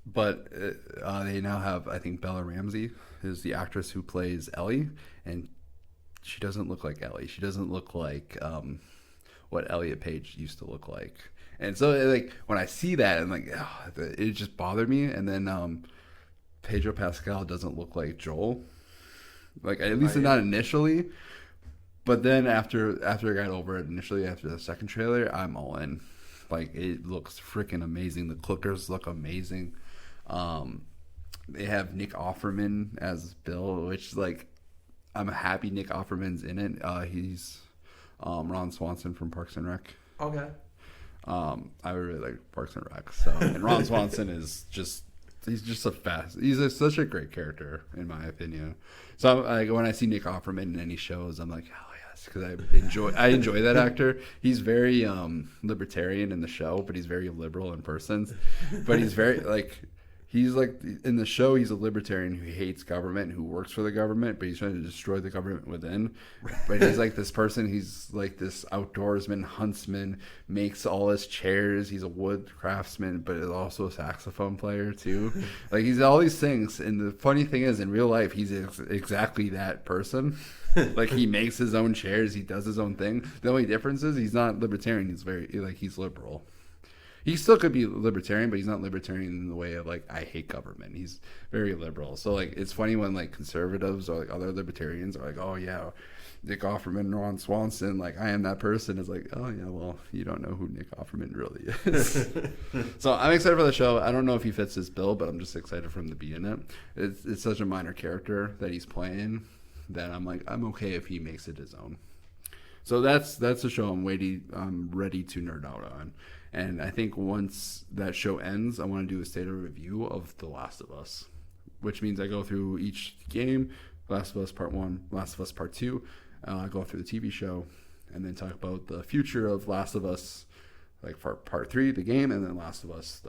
A: But they now have, I think, Bella Ramsey is the actress who plays Ellie, and she doesn't look like Ellie. She doesn't look like what Elliot Page used to look like. And so, like, when I see that, I'm like, it just bothered me. And then Pedro Pascal doesn't look like Joel, like at least not initially. But then after I got over it initially, after the second trailer, I'm all in. Like, it looks freaking amazing. The clickers look amazing. They have Nick Offerman as Bill, which, like, I'm happy Nick Offerman's in it. He's Ron Swanson from Parks and Rec.
B: Okay.
A: I really like Parks and Rec. So, and Ron Swanson is he's such a great character in my opinion. So when I see Nick Offerman in any shows, I'm like, oh yes, because I enjoy that actor. He's very libertarian in the show, but he's very liberal in person. But he's very he's like in the show, he's a libertarian who hates government, who works for the government, but he's trying to destroy the government within. But he's like this person, he's like this outdoorsman, huntsman, makes all his chairs. He's a wood craftsman, but is also a saxophone player too. Like, he's all these things. And the funny thing is, in real life, he's exactly that person. Like, he makes his own chairs, he does his own thing. The only difference is he's not libertarian. He's he's liberal. He still could be libertarian, but he's not libertarian in the way of, like, I hate government. He's very liberal. So, like, it's funny when, like, conservatives or, like, other libertarians are like, oh, yeah, Nick Offerman, Ron Swanson, like, I am that person. It's like, oh, yeah, well, you don't know who Nick Offerman really is. So I'm excited for the show. I don't know if he fits his bill, but I'm just excited for him to be in it. It's such a minor character that he's playing that I'm like, I'm okay if he makes it his own. So that's the show I'm ready to nerd out on. And I think once that show ends, I want to do a state of review of The Last of Us, which means I go through each game, Last of Us Part 1, Last of Us Part 2, I go through the TV show, and then talk about the future of Last of Us, like part 3, the game, and then Last of Us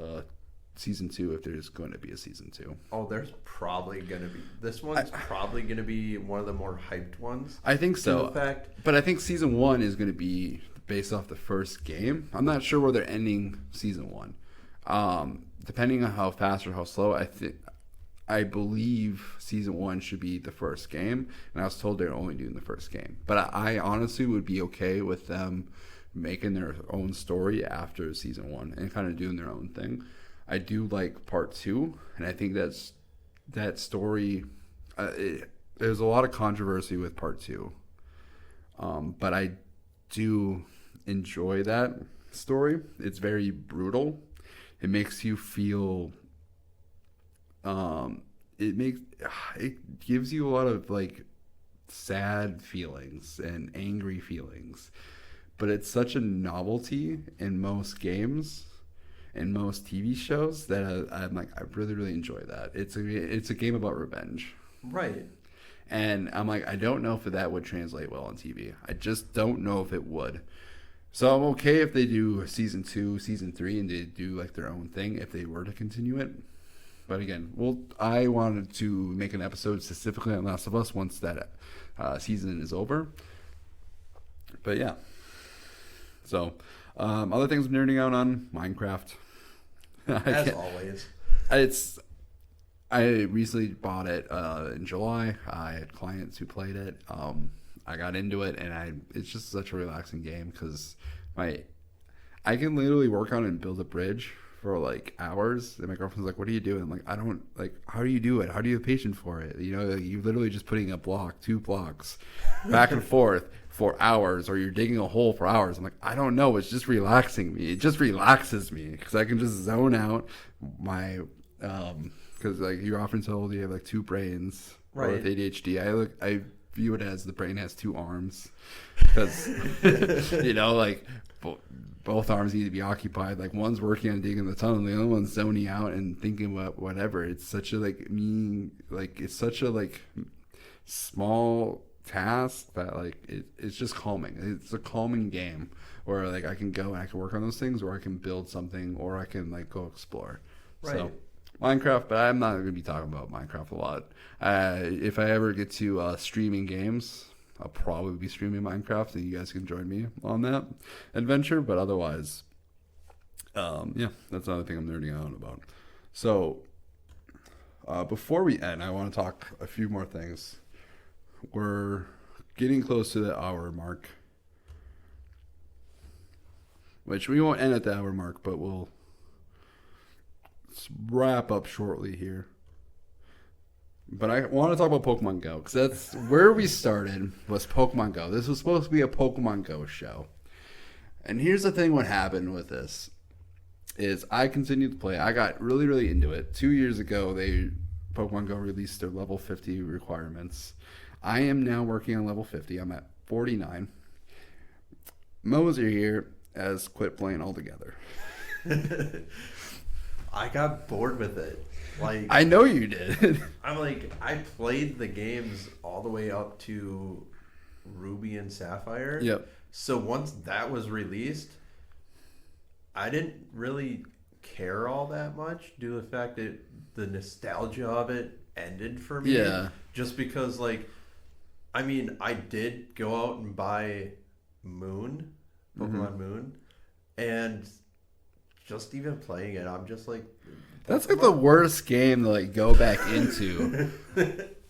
A: Season 2, if there's going to be a Season 2.
B: Oh, there's probably going to be. This one's probably going to be one of the more hyped ones.
A: I think so.
B: In fact,
A: but I think Season 1 is going to be based off the first game. I'm not sure where they're ending Season 1. Depending on how fast or how slow, I believe Season 1 should be the first game. And I was told they're only doing the first game. But I honestly would be okay with them making their own story after Season 1 and kind of doing their own thing. I do like Part 2, and I think that story, there's a lot of controversy with Part 2. But I do enjoy that story. It's very brutal. It makes you feel, it gives you a lot of, like, sad feelings and angry feelings. But it's such a novelty in most games and most TV shows that I'm like, I really, really enjoy that. It's a game about revenge.
B: Right.
A: And I'm like, I don't know if that would translate well on TV. I just don't know if it would. So I'm okay if they do Season 2, Season 3, and they do, like, their own thing if they were to continue it. But again, I wanted to make an episode specifically on Last of Us once that season is over. But yeah. So, other things I'm nerding out on Minecraft.
B: As always.
A: It's I recently bought it in July. I had clients who played it. I got into it, and it's just such a relaxing game because I can literally work on it and build a bridge for like hours. And my girlfriend's like, "What are you doing?" I'm like, "I don't like. How do you do it? How do you have patience for it? You know, like, you're literally just putting a block, 2 blocks, back and forth for hours, or you're digging a hole for hours." I'm like, "I don't know. It's just relaxing me. It just relaxes me because I can just zone out my because like you're often told you have like 2 brains. Right. Or with ADHD, I view it as the brain has 2 arms because you know like both arms need to be occupied. Like one's working on digging the tunnel, the other one's zoning out and thinking about whatever. It's such a like it's such a like small task that like it's just calming. It's a calming game where like I can go and I can work on those things, or I can build something, or I can like go explore. Right. So Minecraft, but I'm not going to be talking about Minecraft a lot. If I ever get to streaming games, I'll probably be streaming Minecraft, and you guys can join me on that adventure. But otherwise, yeah, that's another thing I'm nerding out about. So before we end, I want to talk a few more things. We're getting close to the hour mark, which we won't end at the hour mark, but we'll wrap up shortly here. But I want to talk about Pokemon Go because that's where we started, was Pokemon Go. This was supposed to be a Pokemon Go show. And here's the thing, what happened with this is I continued to play. I got really, really into it. 2 years ago, Pokemon Go released their level 50 requirements. I am now working on level 50. I'm at 49. Moser here has quit playing altogether.
B: I got bored with it. Like
A: I know you did.
B: I played the games all the way up to Ruby and Sapphire.
A: Yep.
B: So once that was released, I didn't really care all that much due to the fact that the nostalgia of it ended for me.
A: Yeah.
B: Just because I did go out and buy Moon, Pokemon Moon, and just even playing it, I'm just like...
A: That's like the worst game to like go back into.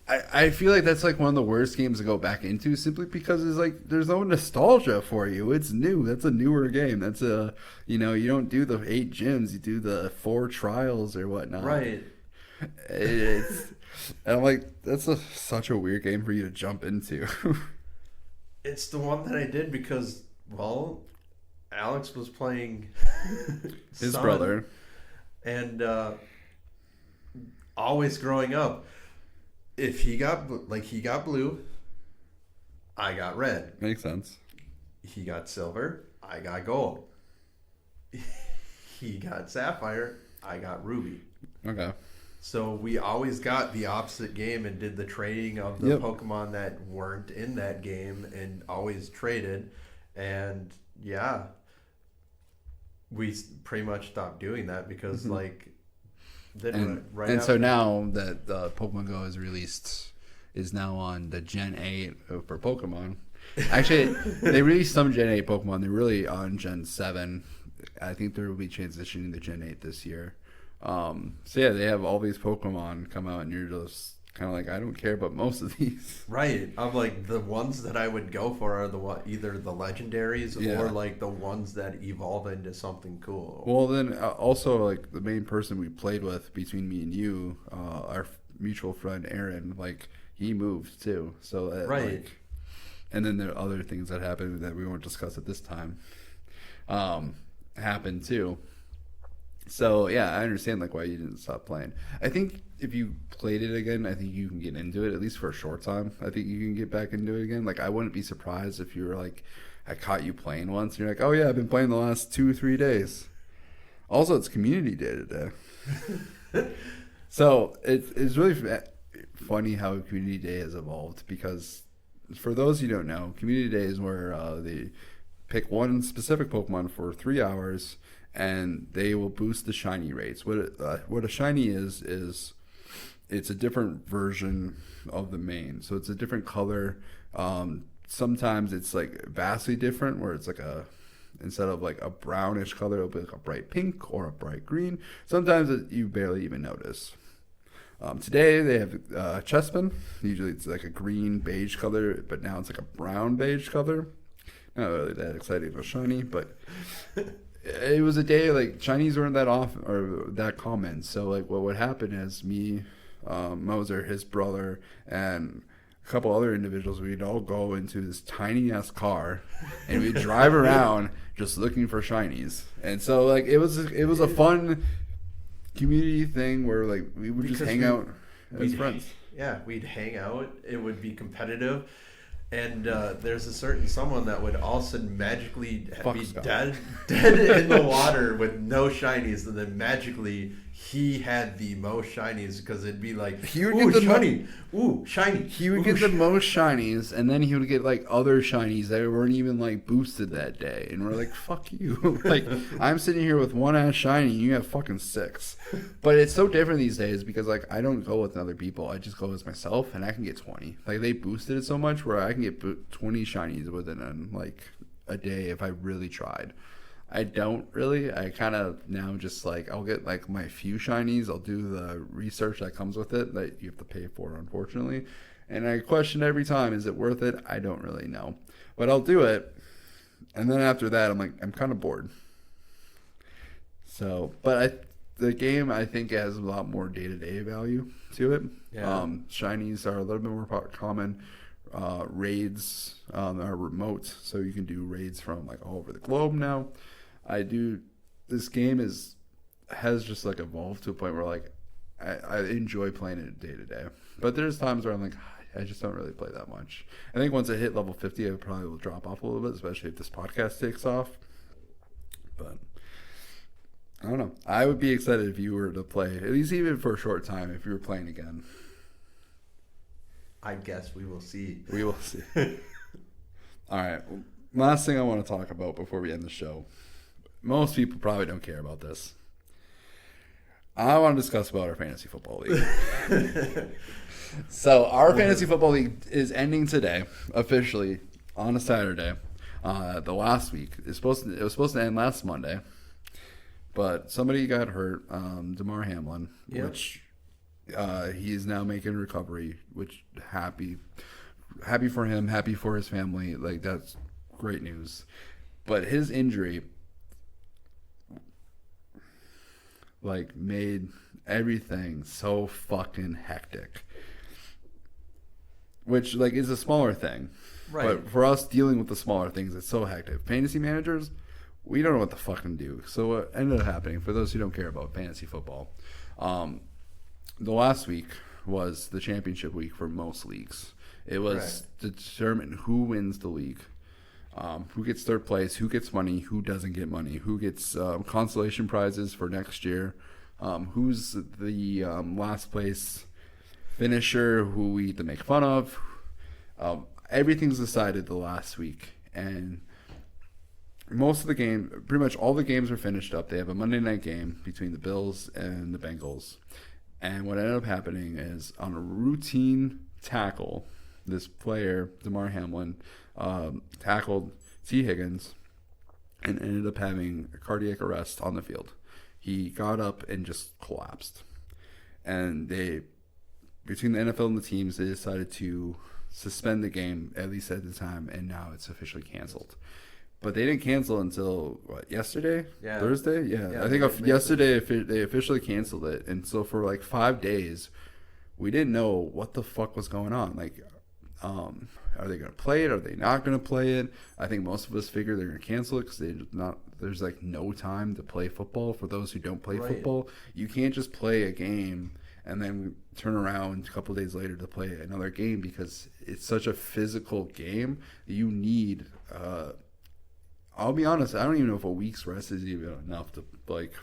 A: I feel like that's like one of the worst games to go back into simply because it's like there's no nostalgia for you. It's new. That's a newer game. That's you don't do the 8 gyms, you do the 4 trials or whatnot.
B: Right.
A: And I'm like, that's such a weird game for you to jump into.
B: It's the one that I did because, well, Alex was playing
A: his brother.
B: And always growing up, if he got blue, I got red.
A: Makes sense.
B: He got silver, I got gold. He got sapphire, I got ruby.
A: Okay.
B: So we always got the opposite game and did the trading of the Pokemon that weren't in that game and always traded. And yeah, we pretty much stopped doing that because so
A: now that Pokemon Go is now on the Gen 8 for Pokemon. Actually, they released some Gen 8 Pokemon. They're really on Gen 7. I think they will be transitioning to Gen 8 this year. So yeah, they have all these Pokemon come out, and you're just kind of like, I don't care about most of these.
B: Right. I'm like, the ones that I would go for are either the legendaries or like the ones that evolve into something cool.
A: Well, then also like the main person we played with between me and you, our mutual friend Aaron, like he moved too. So that,
B: right.
A: And then there are other things that happened that we won't discuss at this time. Happened too. So yeah, I understand like why you didn't stop playing. I think if you played it again, I think you can get into it at least for a short time. I think you can get back into it again. Like I wouldn't be surprised if you were like, I caught you playing once, and you're like, oh yeah, I've been playing the last 2-3 days. Also, it's community day today. So it's really funny how community day has evolved because for those who don't know, community day is where they pick one specific Pokemon for 3 hours. And they will boost the shiny rates. What a shiny is it's a different version of the main. So it's a different color. Sometimes it's like vastly different, where it's like Instead of like a brownish color, it'll be like a bright pink or a bright green. Sometimes you barely even notice. Today they have chessmen. Usually it's like a green beige color, but now it's like a brown beige color. Not really that exciting or shiny, but it was a day like shinies weren't that often or that common. So like what would happen is me, Moser, his brother, and a couple other individuals, we'd all go into this tiny ass car and we'd drive around just looking for shinies. And so like it was a fun community thing where like we would just hang out as friends.
B: Yeah, we'd hang out. It would be competitive. And there's a certain someone that would all of a sudden magically be dead in the water with no shinies, and then magically he had the most shinies because it'd be like, ooh, shiny, ooh, shiny.
A: He would get the most shinies, and then he would get like other shinies that weren't even like boosted that day, and we're like, fuck you. Like, I'm sitting here with one ass shiny, and you have fucking 6. But it's so different these days because like I don't go with other people, I just go as myself, and I can get 20. Like they boosted it so much where I can get 20 shinies within like a day if I really tried. I don't really. I kind of now just like I'll get like my few shinies. I'll do the research that comes with it that you have to pay for, unfortunately. And I question every time, is it worth it? I don't really know. But I'll do it. And then after that, I'm like, I'm kind of bored. So, but the game, I think, has a lot more day-to-day value to it.
B: Yeah.
A: Shinies are a little bit more common. Raids are remote, so you can do raids from like all over the globe now. This game has just like evolved to a point where like I enjoy playing it day to day, but there's times where I'm like, I just don't really play that much. I think once I hit level 50, I probably will drop off a little bit, especially if this podcast takes off. But I don't know. I would be excited if you were to play, at least even for a short time, if you were playing again.
B: I guess we will see.
A: We will see. All right. Last thing I want to talk about before we end the show. Most people probably don't care about this. I want to discuss about our fantasy football league. So our fantasy football league is ending today, officially on a Saturday. The last week it was supposed to end last Monday, but somebody got hurt. Damar Hamlin, which he is now making a recovery. Which happy for him, happy for his family. Like that's great news. But his injury like made everything so fucking hectic. Which like is a smaller thing. Right. But for us dealing with the smaller things, it's so hectic. Fantasy managers, we don't know what to fucking do. So what ended up happening, for those who don't care about fantasy football, the last week was the championship week for most leagues. It was to determine who wins the league. Who gets third place, who gets money, who doesn't get money, who gets consolation prizes for next year, who's the last place finisher, who we need to make fun of. Everything's decided the last week, and most of the game, pretty much all the games are finished up. They have a Monday night game between the Bills and the Bengals, and what ended up happening is on a routine tackle, this player, Damar Hamlin, tackled T. Higgins and ended up having a cardiac arrest on the field. He got up and just collapsed. And between the NFL and the teams, they decided to suspend the game, at least at the time, and now it's officially canceled. But they didn't cancel until, yesterday? Yeah. Thursday? Yeah. I think yesterday they officially canceled it. And so for like 5 days, we didn't know what the fuck was going on. Like, are they going to play it? Are they not going to play it? I think most of us figure they're going to cancel it because there's like no time to play football for those who don't play football. You can't just play a game and then turn around a couple of days later to play another game because it's such a physical game. You need, I'll be honest, I don't even know if a week's rest is even enough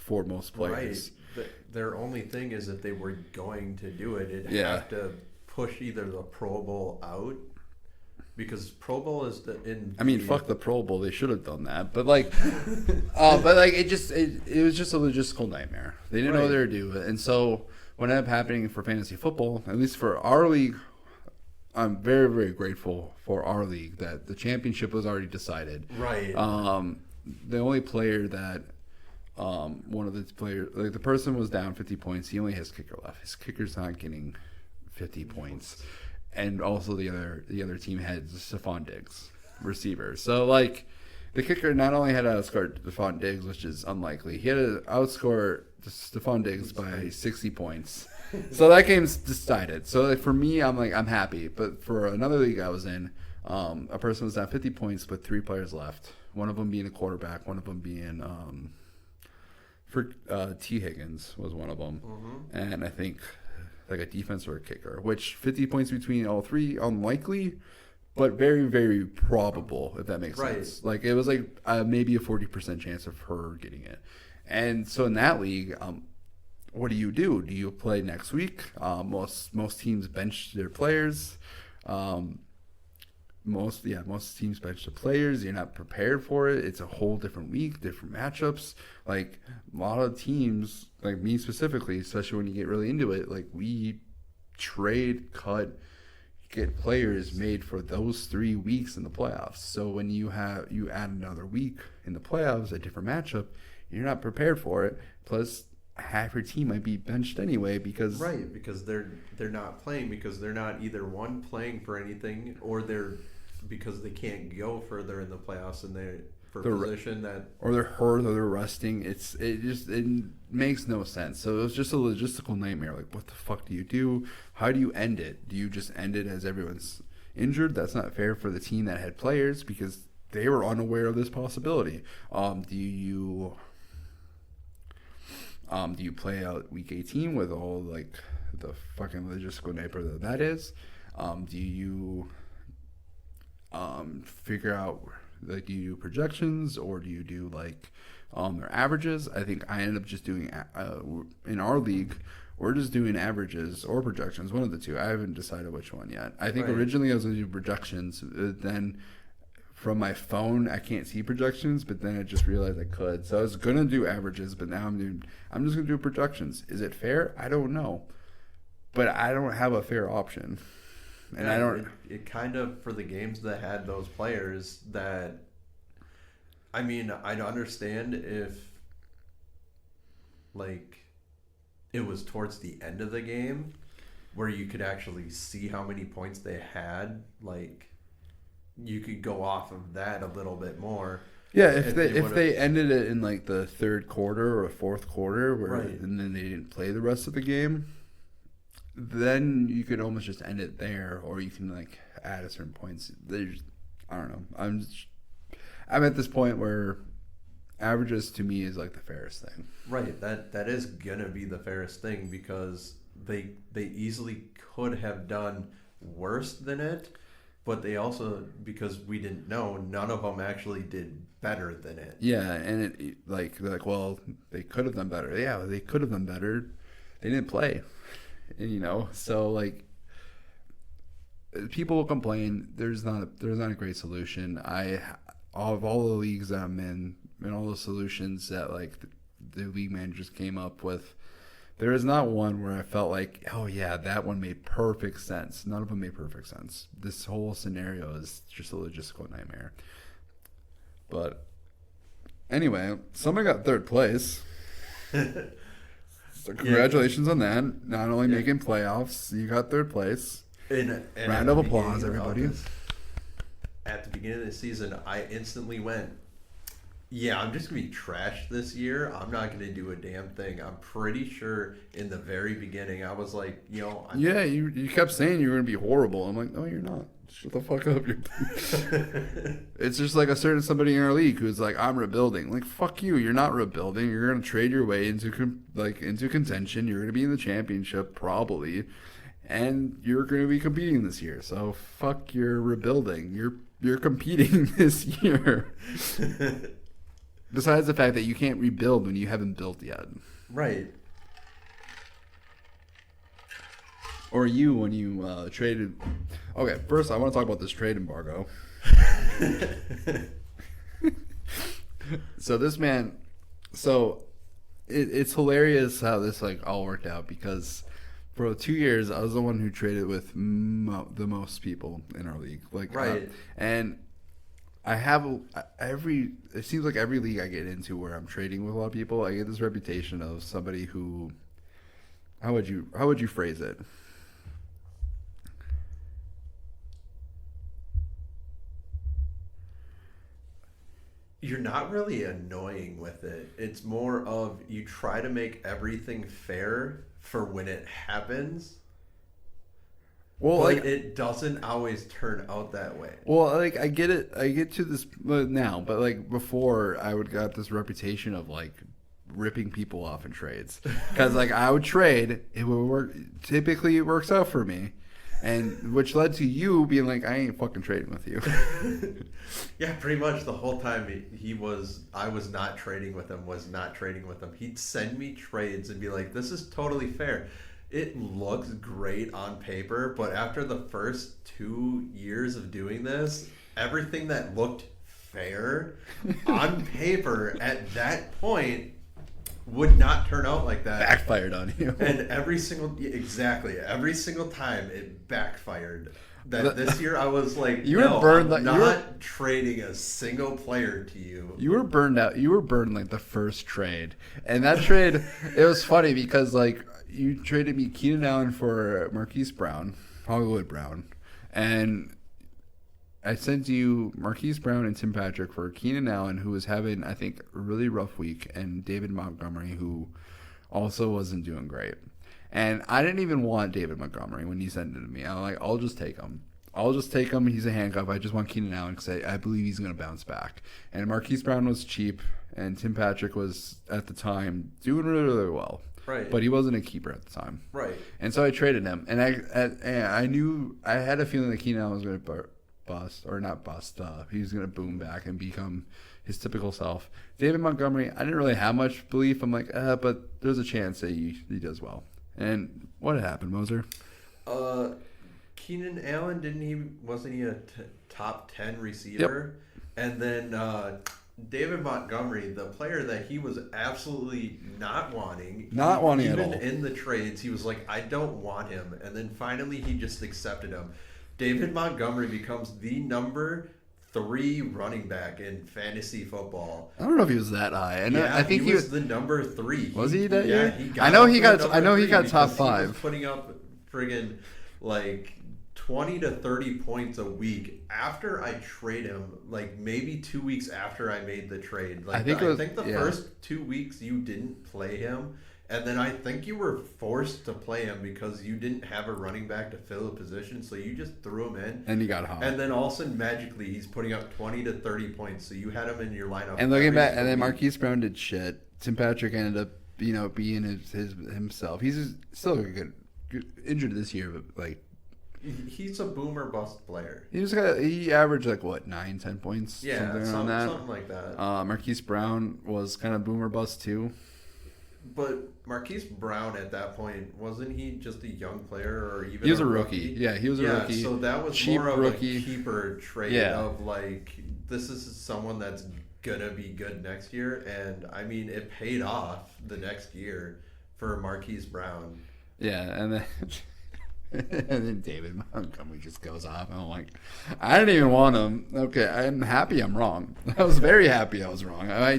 A: for most players.
B: Right. Their only thing is if they were going to do it, it'd have to push either the Pro Bowl out, because Pro Bowl is
A: fuck the Pro Bowl. They should have done that, but it was just a logistical nightmare. They didn't know they were doing it, and so what ended up happening for fantasy football, at least for our league, I'm very, very grateful for our league that the championship was already decided.
B: Right.
A: the only player that one of the players, like the person was down 50 points. He only has kicker left. His kicker's not getting 50 points, and also the other team had Stephon Diggs, receiver. So like the kicker not only had to outscore Stephon Diggs, which is unlikely, he had to outscore Stephon Diggs by 60 points. So that game's decided. So like, for me, I'm happy. But for another league I was in, a person was down 50 points with 3 players left. One of them being a quarterback, one of them being T. Higgins was one of them, and I think like a defense or a kicker. Which 50 points between all three, unlikely, but very, very probable, if that makes sense. Like it was like maybe a 40% chance of her getting it. And so in that league, what do? Do you play next week? Most teams bench their players. Most teams bench the players. You're not prepared for it. It's a whole different week, different matchups. Like a lot of teams, like me specifically, especially when you get really into it, like we trade, cut, get players made for those 3 weeks in the playoffs. So when you add another week in the playoffs, a different matchup, you're not prepared for it. Plus, half your team might be benched anyway because
B: they're not playing, because they're not either one playing for anything, or because they can't go further in the playoffs and they're position that,
A: or they're hurt or they're resting. It makes no sense. So it was just a logistical nightmare. Like, what the fuck do you do? How do you end it? Do you just end it as everyone's injured? That's not fair for the team that had players because they were unaware of this possibility. Do you play out week 18 with all like the fucking logistical nightmare that is? Do you figure out, like, do you do projections or do you do like their averages? I think I ended up just doing in our league, we're just doing averages or projections, one of the two. I haven't decided which one yet. I think originally I was going to do projections, then from my phone I can't see projections, but then I just realized I could. So I was going to do averages, but now I'm just going to do projections. Is it fair? I don't know, but I don't have a fair option. And I don't.
B: It kind of, for the games that had those players, that, I mean, I'd understand if, like, it was towards the end of the game where you could actually see how many points they had. Like, you could go off of that a little bit more.
A: Yeah, if they ended it in like the third quarter or fourth quarter, and then they didn't play the rest of the game, then you could almost just end it there, or you can like add a certain points. I don't know. I'm at this point where averages to me is like the fairest thing.
B: Right. That is gonna be the fairest thing, because they easily could have done worse than it, but they also, because we didn't know, none of them actually did better than it.
A: Yeah, and it like well, they could have done better. Yeah, they could have done better. They didn't play. You know, so like people will complain. There's not a great solution. Of all the leagues that I'm in, and all the solutions that like the league managers came up with, there is not one where I felt like, oh yeah, that one made perfect sense. None of them made perfect sense. This whole scenario is just a logistical nightmare. But anyway, somebody got third place. So congratulations on that. Not only making playoffs, you got third place.
B: And
A: round of applause, everybody.
B: At the beginning of the season, I instantly went, yeah, I'm just going to be trashed this year. I'm not going to do a damn thing. I'm pretty sure in the very beginning, I was like, you know.
A: You kept saying you were going to be horrible. I'm like, no, you're not. Shut the fuck up. It's just like somebody in our league who's like, I'm rebuilding. Like, fuck you. You're not rebuilding. You're going to trade your way into contention. You're going to be in the championship probably, and you're going to be competing this year. So fuck your rebuilding. You're competing this year. Besides the fact that you can't rebuild when you haven't built yet.
B: Right.
A: Or you when you traded. Okay, first I want to talk about this trade embargo. So this man, it's hilarious how this like all worked out, because for 2 years I was the one who traded with the most people in our league. Like,
B: right.
A: And I have it seems like every league I get into where I'm trading with a lot of people, I get this reputation of somebody who, how would you phrase it?
B: You're not really annoying with it. It's more of you try to make everything fair for when it happens.
A: Well,
B: but
A: like
B: it doesn't always turn out that way.
A: well, like I get it. I get to this now, but like before, I would got this reputation of like ripping people off in trades because like I would trade, it would work. Typically, it works out for me, and which led to you being like, I ain't fucking trading with you.
B: Yeah, pretty much the whole time I was not trading with him. He'd send me trades and be like, this is totally fair. It looks great on paper, but after the first 2 years of doing this, everything that looked fair on paper at that point would not turn out like that.
A: Backfired on you.
B: And every single time it backfired. This year I was like,
A: you were burned.
B: I'm not trading a single player to you.
A: You were burned out. You were burned like the first trade, and that trade, it was funny because like you traded me Keenan Allen for Marquise Brown, Hollywood Brown, and I sent you Marquise Brown and Tim Patrick for Keenan Allen, who was having, I think, a really rough week, and David Montgomery, who also wasn't doing great. And I didn't even want David Montgomery when you sent it to me. I'm like, I'll just take him. He's a handcuff. I just want Keenan Allen because I believe he's going to bounce back. And Marquise Brown was cheap, and Tim Patrick was, at the time, doing really, really well.
B: Right.
A: But he wasn't a keeper at the time.
B: Right.
A: And so I traded him. And I knew, I had a feeling that Keenan Allen was going to bust, or not bust. He was going to boom back and become his typical self. David Montgomery, I didn't really have much belief. I'm like, but there's a chance that he does well. And what happened, Moser?
B: Keenan Allen, wasn't he a top 10 receiver? Yep. And then David Montgomery, the player that he was absolutely not wanting
A: at all.
B: Even in the trades, he was like, I don't want him. And then finally he just accepted him. David Montgomery becomes the number 3 running back in fantasy football.
A: I don't know if he was that high. I think
B: he was the number 3.
A: Was he that year?
B: I know he got
A: top 5.
B: He was putting up friggin' like 20 to 30 points a week after I trade him, like maybe 2 weeks after I made the trade. Like I think the first 2 weeks you didn't play him, and then I think you were forced to play him because you didn't have a running back to fill a position, so you just threw him in.
A: And he got hot.
B: And then all of a sudden, magically, he's putting up 20 to 30 points, so you had him in your lineup.
A: And looking back, and then Marquise Brown did shit. Tim Patrick ended up, being himself. He's still good injured this year, but like.
B: He's a boomer bust player.
A: He averaged like what 9-10 points,
B: something like that.
A: Marquise Brown was kind of boomer bust too.
B: But Marquise Brown at that point, wasn't he just a young player or even?
A: He was a rookie. Yeah, he was a rookie.
B: So that was
A: cheap
B: more of
A: rookie.
B: A keeper trade of like, this is someone that's gonna be good next year, and I mean it paid off the next year for Marquise Brown.
A: Yeah, and then. And then David Montgomery just goes off. And I'm like, I didn't even want him. Okay, I'm happy I'm wrong. I was very happy I was wrong.
B: I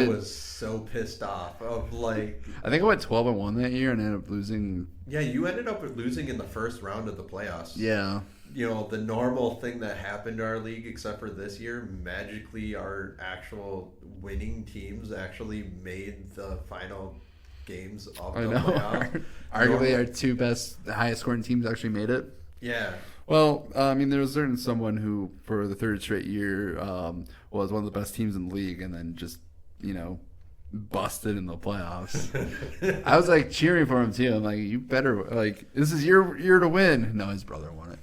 B: was so pissed off of like.
A: I think I went 12-1 that year and ended up losing.
B: Yeah, you ended up losing in the first round of the playoffs.
A: Yeah.
B: The normal thing that happened to our league, except for this year, magically our actual winning teams actually made the final games of the playoff.
A: Arguably our 2 best, the highest scoring teams actually made it.
B: Yeah.
A: Well, I mean, there was certainly someone who, for the 3rd straight year, was one of the best teams in the league, and then just, busted in the playoffs. I was like cheering for him too. I'm like, you better, like, this is your year to win. No, his brother won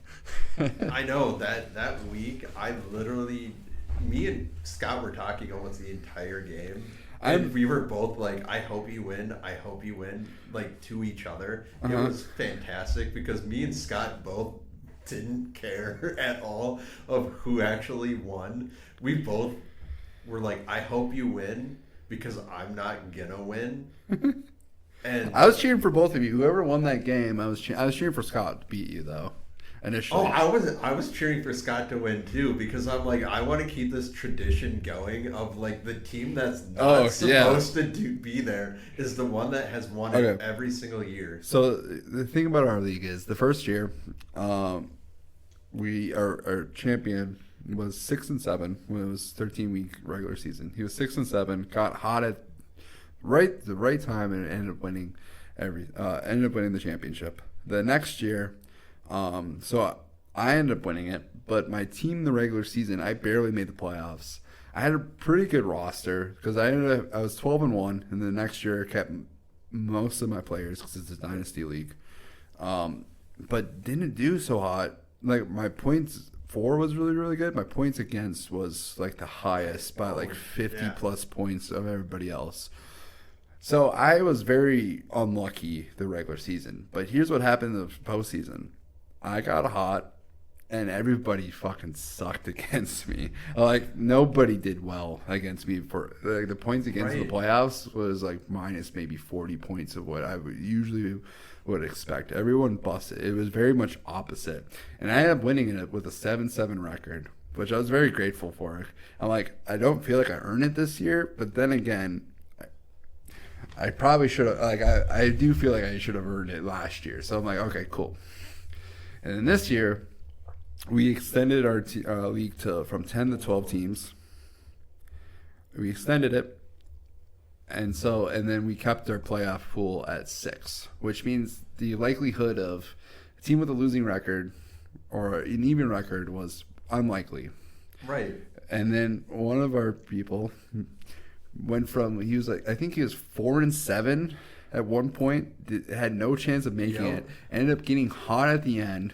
A: it.
B: I know that week. I literally, me and Scott were talking almost the entire game. And we were both like, I hope you win, like to each other. It was fantastic because me and Scott both didn't care at all of who actually won. We both were like, I hope you win because I'm not gonna win. And
A: I was cheering for both of you. Whoever won that game, I was cheering for Scott to beat you though. initially.
B: I was cheering for Scott to win too because I'm like I want to keep this tradition going of like the team that's not supposed to be there is the one that has won it every single year.
A: So the thing about our league is the first year, our champion was 6-7 when it was 13-week regular season. He was 6-7, got hot at the right time, and ended up winning the championship. The next year, so I ended up winning it, but my team in the regular season, I barely made the playoffs. I had a pretty good roster because I was 12-1, and the next year I kept most of my players because it's a dynasty league, but didn't do so hot. Like my points for was really, really good. My points against was like the highest by like 50 plus points of everybody else. So I was very unlucky the regular season. But here's what happened in the postseason. I got hot, and everybody fucking sucked against me. Like, nobody did well against me. For like, the points against the playoffs was like minus maybe 40 points of what I usually would expect. Everyone busted. It was very much opposite. And I ended up winning it with a 7-7 record, which I was very grateful for. I'm like, I don't feel like I earned it this year, but then again, I probably should have. Like, I do feel like I should have earned it last year. So I'm like, okay, cool. And then this year, we extended our league from 10 to 12 teams. We extended it, and then we kept our playoff pool at 6, which means the likelihood of a team with a losing record or an even record was unlikely.
B: Right.
A: And then one of our people went from, he was like, I think he was 4-7 at one point, had no chance of making it, ended up getting hot at the end.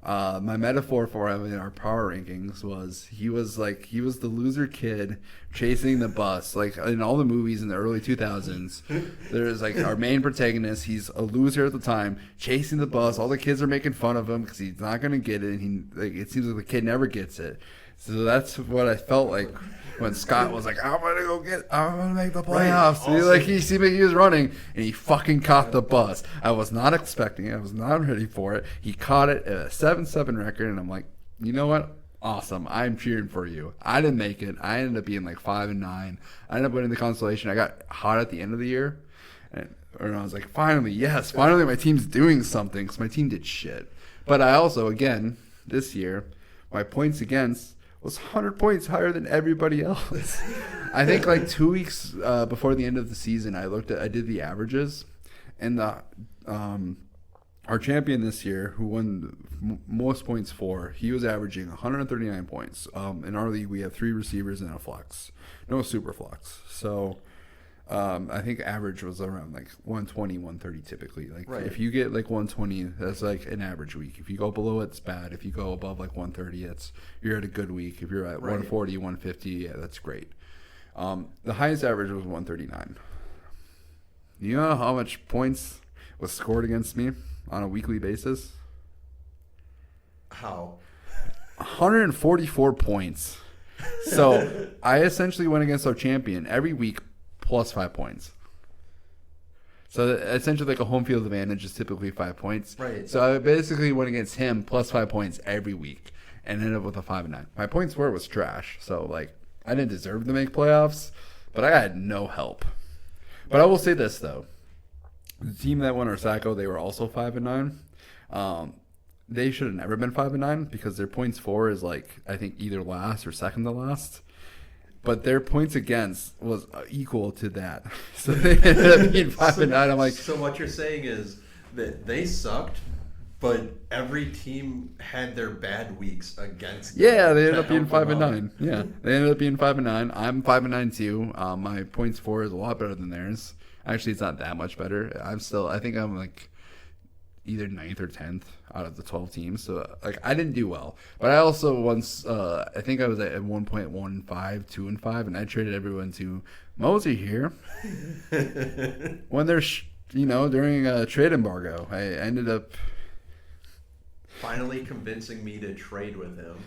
A: My metaphor for him in our power rankings was he was the loser kid chasing the bus. Like in all the movies in the early 2000s, there's like our main protagonist, he's a loser at the time, chasing the bus. All the kids are making fun of him because he's not going to get it. And it seems like the kid never gets it. So that's what I felt like when Scott was like, I'm gonna make the playoffs. Right. He seemed like he was running, and he fucking caught the bus. I was not expecting it. I was not ready for it. He caught it at a 7-7 record, and I'm like, you know what? Awesome. I'm cheering for you. I didn't make it. I ended up being like 5-9. I ended up winning the consolation. I got hot at the end of the year, and I was like, finally my team's doing something, because my team did shit. But I also, again, this year, my points against was 100 points higher than everybody else. I think like 2 weeks before the end of the season, I did the averages, and our champion this year, who won most points he was averaging 139 points. In our league, we have 3 receivers and a flex, no super flex. So I think average was around like 120, 130 typically. Like if you get like 120, that's like an average week. If you go below, it's bad. If you go above like 130, you're at a good week. If you're at 140, 150, yeah, that's great. The highest average was 139. You know how much points was scored against me on a weekly basis?
B: How?
A: 144 points. So I essentially went against our champion every week plus 5 points. So essentially like a home field advantage is typically 5 points.
B: Right.
A: So I basically went against him plus 5 points every week and ended up with a 5-9. My points for it was trash. So like I didn't deserve to make playoffs, but I had no help. But I will say this though. The team that won our Sacco, they were also 5-9. They should have never been 5-9 because their points for is like I think either last or second to last. But their points against was equal to that. So they ended up being 5-9. I'm like,
B: so what you're saying is that they sucked, but every team had their bad weeks against them.
A: Yeah, they ended up being 5-9. Yeah, they ended up being 5-9. I'm 5-9 too. My points for is a lot better than theirs. Actually, it's not that much better. I think I'm like either 9th or 10th out of the 12 teams. So, like, I didn't do well. But I also once, I think I was at 1.15, 2-5, and I traded everyone to Mosey here. When there's, during a trade embargo, I ended up
B: finally convincing me to trade with him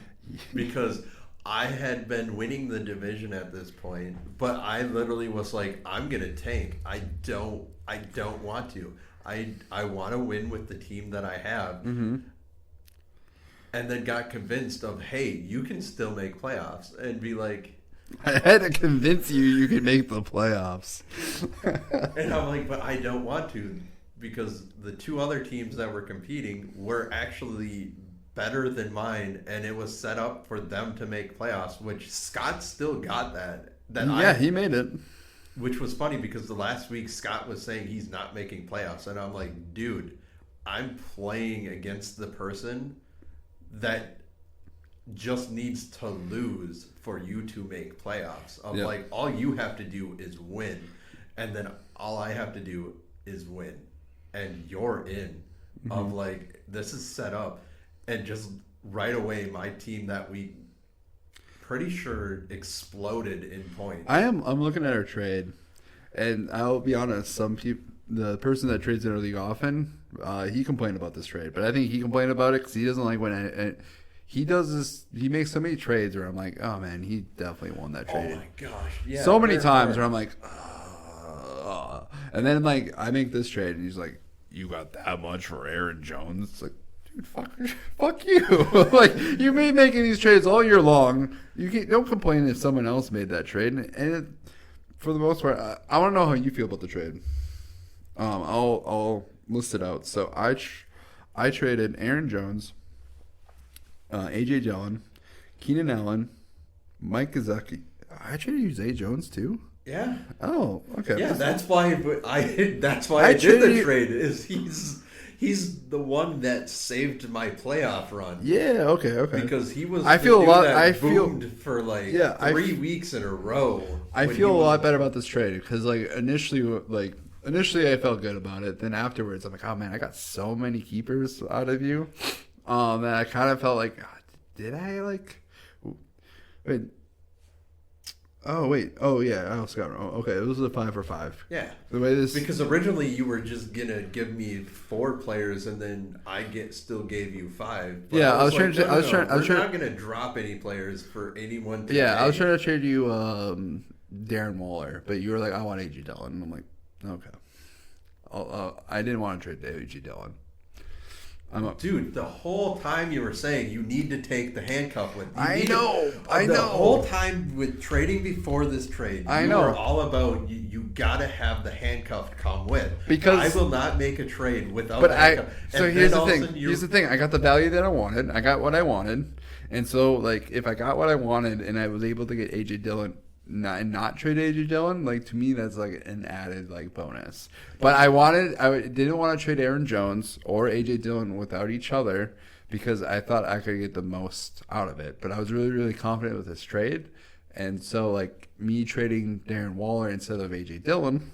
B: because I had been winning the division at this point, but I literally was like, I'm going to tank. I don't want to. I want to win with the team that I have.
A: Mm-hmm.
B: and then got convinced of, hey, you can still make playoffs, and be like,
A: I had to convince you could make the playoffs.
B: and I'm like, but I don't want to, because the two other teams that were competing were actually better than mine, and it was set up for them to make playoffs, which Scott still got that.
A: He made it.
B: Which was funny because the last week Scott was saying he's not making playoffs, and I'm like, dude, I'm playing against the person that just needs to lose for you to make playoffs. Like, all you have to do is win, and then all I have to do is win, and you're in. Of like, this is set up, and just right away my team that week, pretty sure, exploded in points.
A: I'm looking at our trade, and I'll be honest, the person that trades in our league often, he complained about this trade, but I think he complained about it because he doesn't like when he does this. He makes so many trades where I'm like, oh man, he definitely won that trade.
B: Oh my gosh, yeah.
A: So many times where I'm like, and then like I make this trade, and he's like, you got that much for Aaron Jones? It's like, dude, fuck you. Like, you may be making these trades all year long. Don't complain if someone else made that trade. And for the most part, I want to know how you feel about the trade. I'll list it out. So I traded Aaron Jones, AJ Dillon, Keenan Allen, Mike Gesicki. I traded you Zay Jones too.
B: Yeah.
A: Oh, okay.
B: Yeah, that's why I did the trade. Is he's the one that saved my playoff run.
A: Yeah, okay.
B: Because he was.
A: I feel a lot.
B: Boomed for like 3 weeks in a row.
A: I feel a lot better about this trade because initially I felt good about it. Then afterwards, I'm like, oh man, I got so many keepers out of you. That I kind of felt like, did I like? Wait. Oh wait! Oh yeah, I also got wrong. Okay, it was a 5 for 5.
B: Yeah,
A: the way
B: because originally you were just gonna give me 4 players, and then I still gave you 5. But
A: yeah, I was trying.
B: We're not gonna drop any players for anyone. Today.
A: Yeah, I was trying to trade you Darren Waller, but you were like, I want AJ Dillon. And I'm like, okay. I didn't want to trade AJ Dillon.
B: Dude, the whole time you were saying you need to take the handcuff with you.
A: I know.
B: The whole time with trading before this trade, you were all about you got to have the handcuff come with.
A: Because
B: I will not make a trade without the handcuff.
A: Here's the thing. Here's the thing. I got the value that I wanted. I got what I wanted. And so, like, if I got what I wanted and I was able to get AJ Dillon not trade AJ Dillon, like, to me that's like an added like bonus. But I didn't want to trade Aaron Jones or AJ Dillon without each other because I thought I could get the most out of it. But I was really, really confident with this trade. And so, like, me trading Darren Waller instead of AJ Dillon,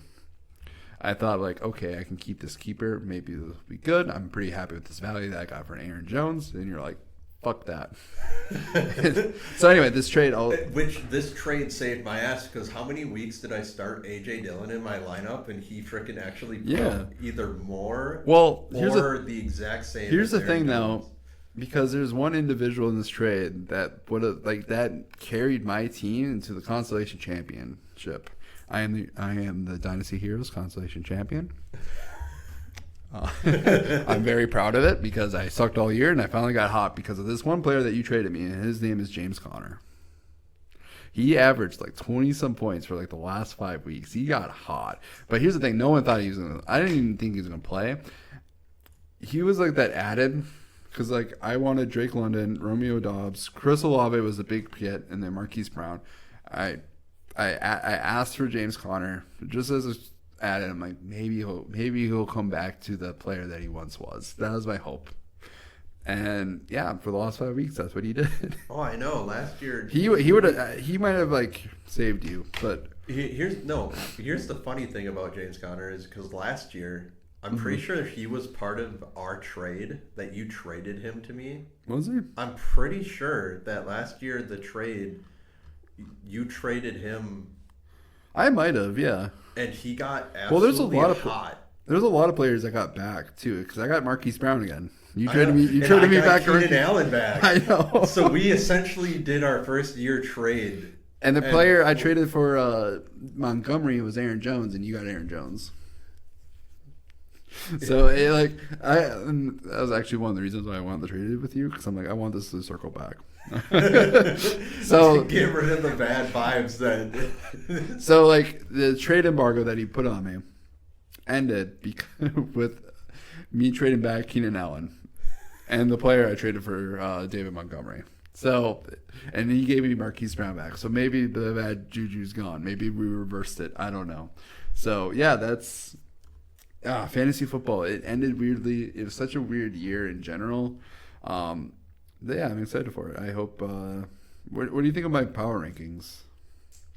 A: I thought, like, okay, I can keep this keeper. Maybe this will be good. I'm pretty happy with this value that I got for Aaron Jones. And you're like, fuck that. So anyway, this trade,
B: this trade saved my ass because how many weeks did I start AJ Dillon in my lineup and he freaking actually put either more or the exact same.
A: Here's the thing though, because there's one individual in this trade that would have that carried my team into the Constellation Championship. I am the Dynasty Heroes Constellation Champion. I'm very proud of it because I sucked all year and I finally got hot because of this one player that you traded me, and his name is James Conner. He averaged like 20-some points for like the last 5 weeks. He got hot. But here's the thing. No one thought he was going to – I didn't even think he was going to play. He was like that added because like I wanted Drake London, Romeo Dobbs, Chris Olave was a big get, and then Marquise Brown. I asked for James Conner just as a – added. I'm like, maybe he'll come back to the player that he once was. That was my hope. And yeah, for the last 5 weeks, that's what he did.
B: Oh, I know. Last year
A: he might have like saved you, but
B: here's the funny thing about James Conner is because last year I'm pretty sure he was part of our trade that you traded him to me.
A: Was he?
B: I'm pretty sure that last year the trade you traded him.
A: I might have, yeah.
B: And he got absolutely hot.
A: There's a lot of players that got back too, because I got Marquise Brown again. You traded me back.
B: Keenan Allen back.
A: I know.
B: So we essentially did our first year trade.
A: And the player I traded for Montgomery was Aaron Jones, and you got Aaron Jones. So that was actually one of the reasons why I wanted to trade it with you, because I'm like, I want this to circle back.
B: So get rid of the bad vibes then.
A: So like the trade embargo that he put on me ended with me trading back Keenan Allen and the player I traded for David Montgomery. So, and he gave me Marquise Brown back. So maybe the bad juju's gone. Maybe we reversed it. I don't know. So yeah, that's fantasy football. It ended weirdly. It was such a weird year in general. Yeah, I'm excited for it. I hope. What do you think of my power rankings?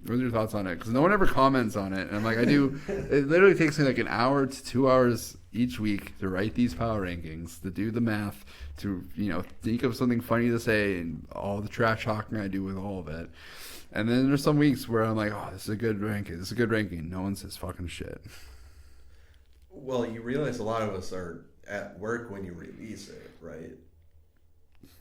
A: What are your thoughts on it? Because no one ever comments on it, and I'm like, I do. It literally takes me like an hour to 2 hours each week to write these power rankings, to do the math, to think of something funny to say, and all the trash talking I do with all of it. And then there's some weeks where I'm like, oh, this is a good ranking. This is a good ranking. No one says fucking shit.
B: Well, you realize a lot of us are at work when you release it, right?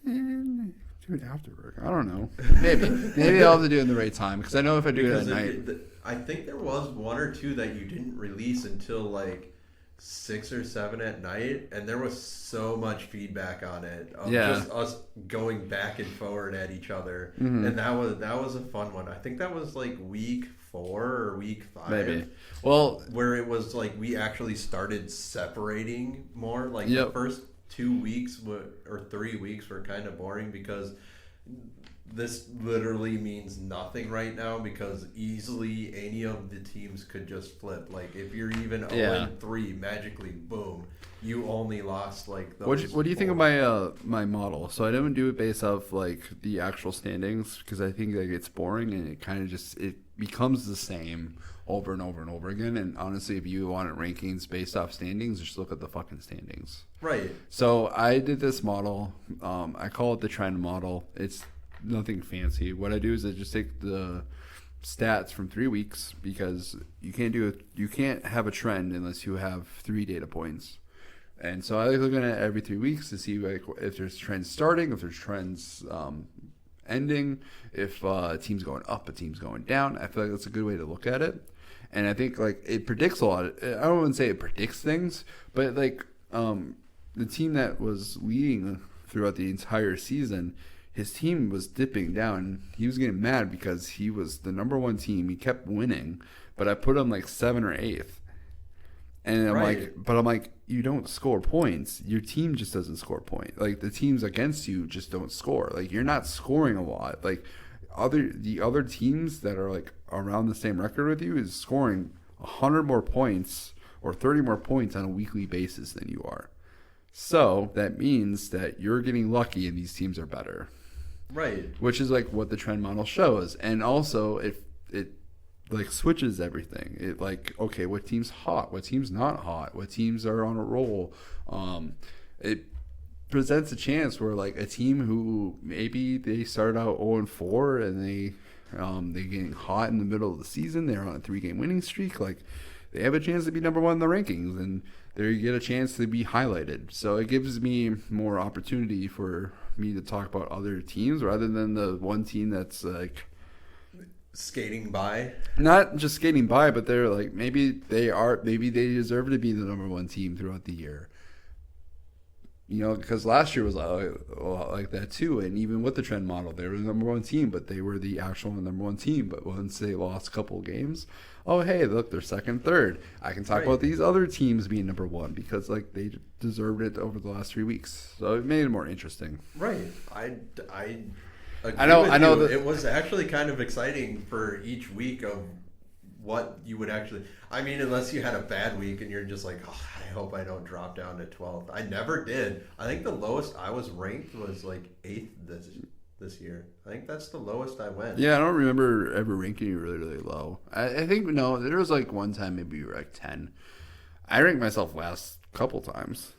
A: Do it after work. I don't know. Maybe I'll have to do it in the right time, because I know if I do it at night.
B: I think there was one or two that you didn't release until like 6 or 7 at night, and there was so much feedback on it of just us going back and forward at each other, and that was a fun one. I think that was like week 4 or week 5,
A: maybe. Well,
B: where it was like we actually started separating more. Like the first 2 weeks or 3 weeks were kind of boring, because this literally means nothing right now, because easily any of the teams could just flip. Like if you're even 0-3, magically, boom, you only lost like those.
A: What do you think of my model? So I didn't do it based off like the actual standings, because I think like it's boring, and it kind of it becomes the same over and over and over again. And honestly, if you want rankings based off standings, just look at the fucking standings.
B: Right.
A: So I did this model. I call it the trend model. It's nothing fancy. What I do is I just take the stats from 3 weeks, because you can't have a trend unless you have 3 data points. And so I like looking at it every 3 weeks to see like if there's trends starting, if there's trends ending, if a team's going up, a team's going down. I feel like that's a good way to look at it. And I think like it predicts a lot. I don't want to say it predicts things, but like the team that was leading throughout the entire season, his team was dipping down. He was getting mad because he was the number 1 team. He kept winning, but I put him like 7th or 8th. And I'm like, you don't score points. Your team just doesn't score points. Like the teams against you just don't score. Like you're not scoring a lot. Like the other teams that are like around the same record with you is scoring 100 more points or 30 more points on a weekly basis than you are. So that means that you're getting lucky and these teams are better.
B: Right.
A: Which is like what the trend model shows. And also it like switches everything. It like, okay, what team's hot, what team's not hot, what teams are on a roll. It presents a chance where like a team who maybe they start out 0-4 and they're getting hot in the middle of the season, they're on a 3-game winning streak, like they have a chance to be number 1 in the rankings, and they get a chance to be highlighted. So it gives me more opportunity for me to talk about other teams rather than the one team that's like
B: skating by.
A: Not just skating by, but they're like maybe they deserve to be the number 1 team throughout the year. Because last year was a lot like that too, and even with the trend model, they were the number 1 team, but they were the actual number 1 team. But once they lost a couple of games, oh hey, look, they're 2nd, 3rd. I can talk about these other teams being number 1 because like they deserved it over the last 3 weeks. So it made it more interesting.
B: Right. I know that it was actually kind of exciting for each week of what you would actually. I mean, unless you had a bad week and you're just like, oh, I hope I don't drop down to 12th. I never did. I think the lowest I was ranked was like 8th this year. I think that's the lowest I went.
A: Yeah, I don't remember ever ranking you really, really low. I think, no, there was like one time maybe you were like 10. I ranked myself last a couple times.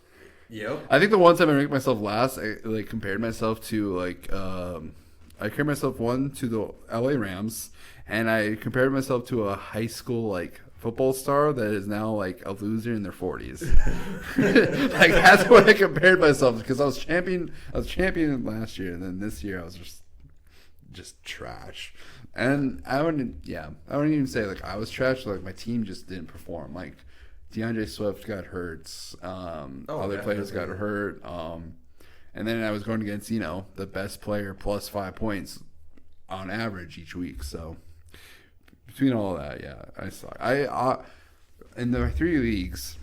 B: Yep.
A: I think the one time I ranked myself last, I like compared myself to like, I compared myself one to the LA Rams, and I compared myself to a high school like football star that is now like a loser in their 40s. Like that's what I compared myself, because I was champion last year, and then this year I was just trash. And I wouldn't even say like I was trash. Like my team just didn't perform. Like DeAndre Swift got hurt. Other players got hurt. And then I was going against, the best player plus 5 points on average each week. So between all of that, yeah, I suck. In the 3 leagues,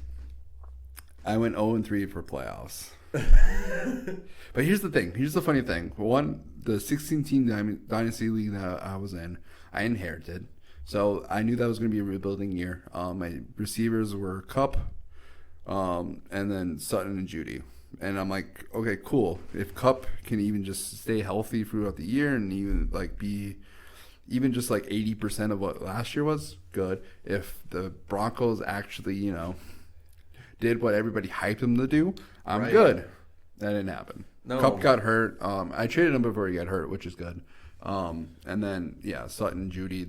A: I went 0-3 for playoffs. But here's the thing. Here's the funny thing. One, the 16-team dynasty league that I was in, I inherited. So I knew that was going to be a rebuilding year. My receivers were Cup, and then Sutton and Judy. And I'm like, okay, cool. If Cup can even just stay healthy throughout the year and even be even just 80% of what last year was, good. If the Broncos actually, did what everybody hyped them to do, I'm good. That didn't happen. No. Cup got hurt. I traded him before he got hurt, which is good. And then Sutton, Judy,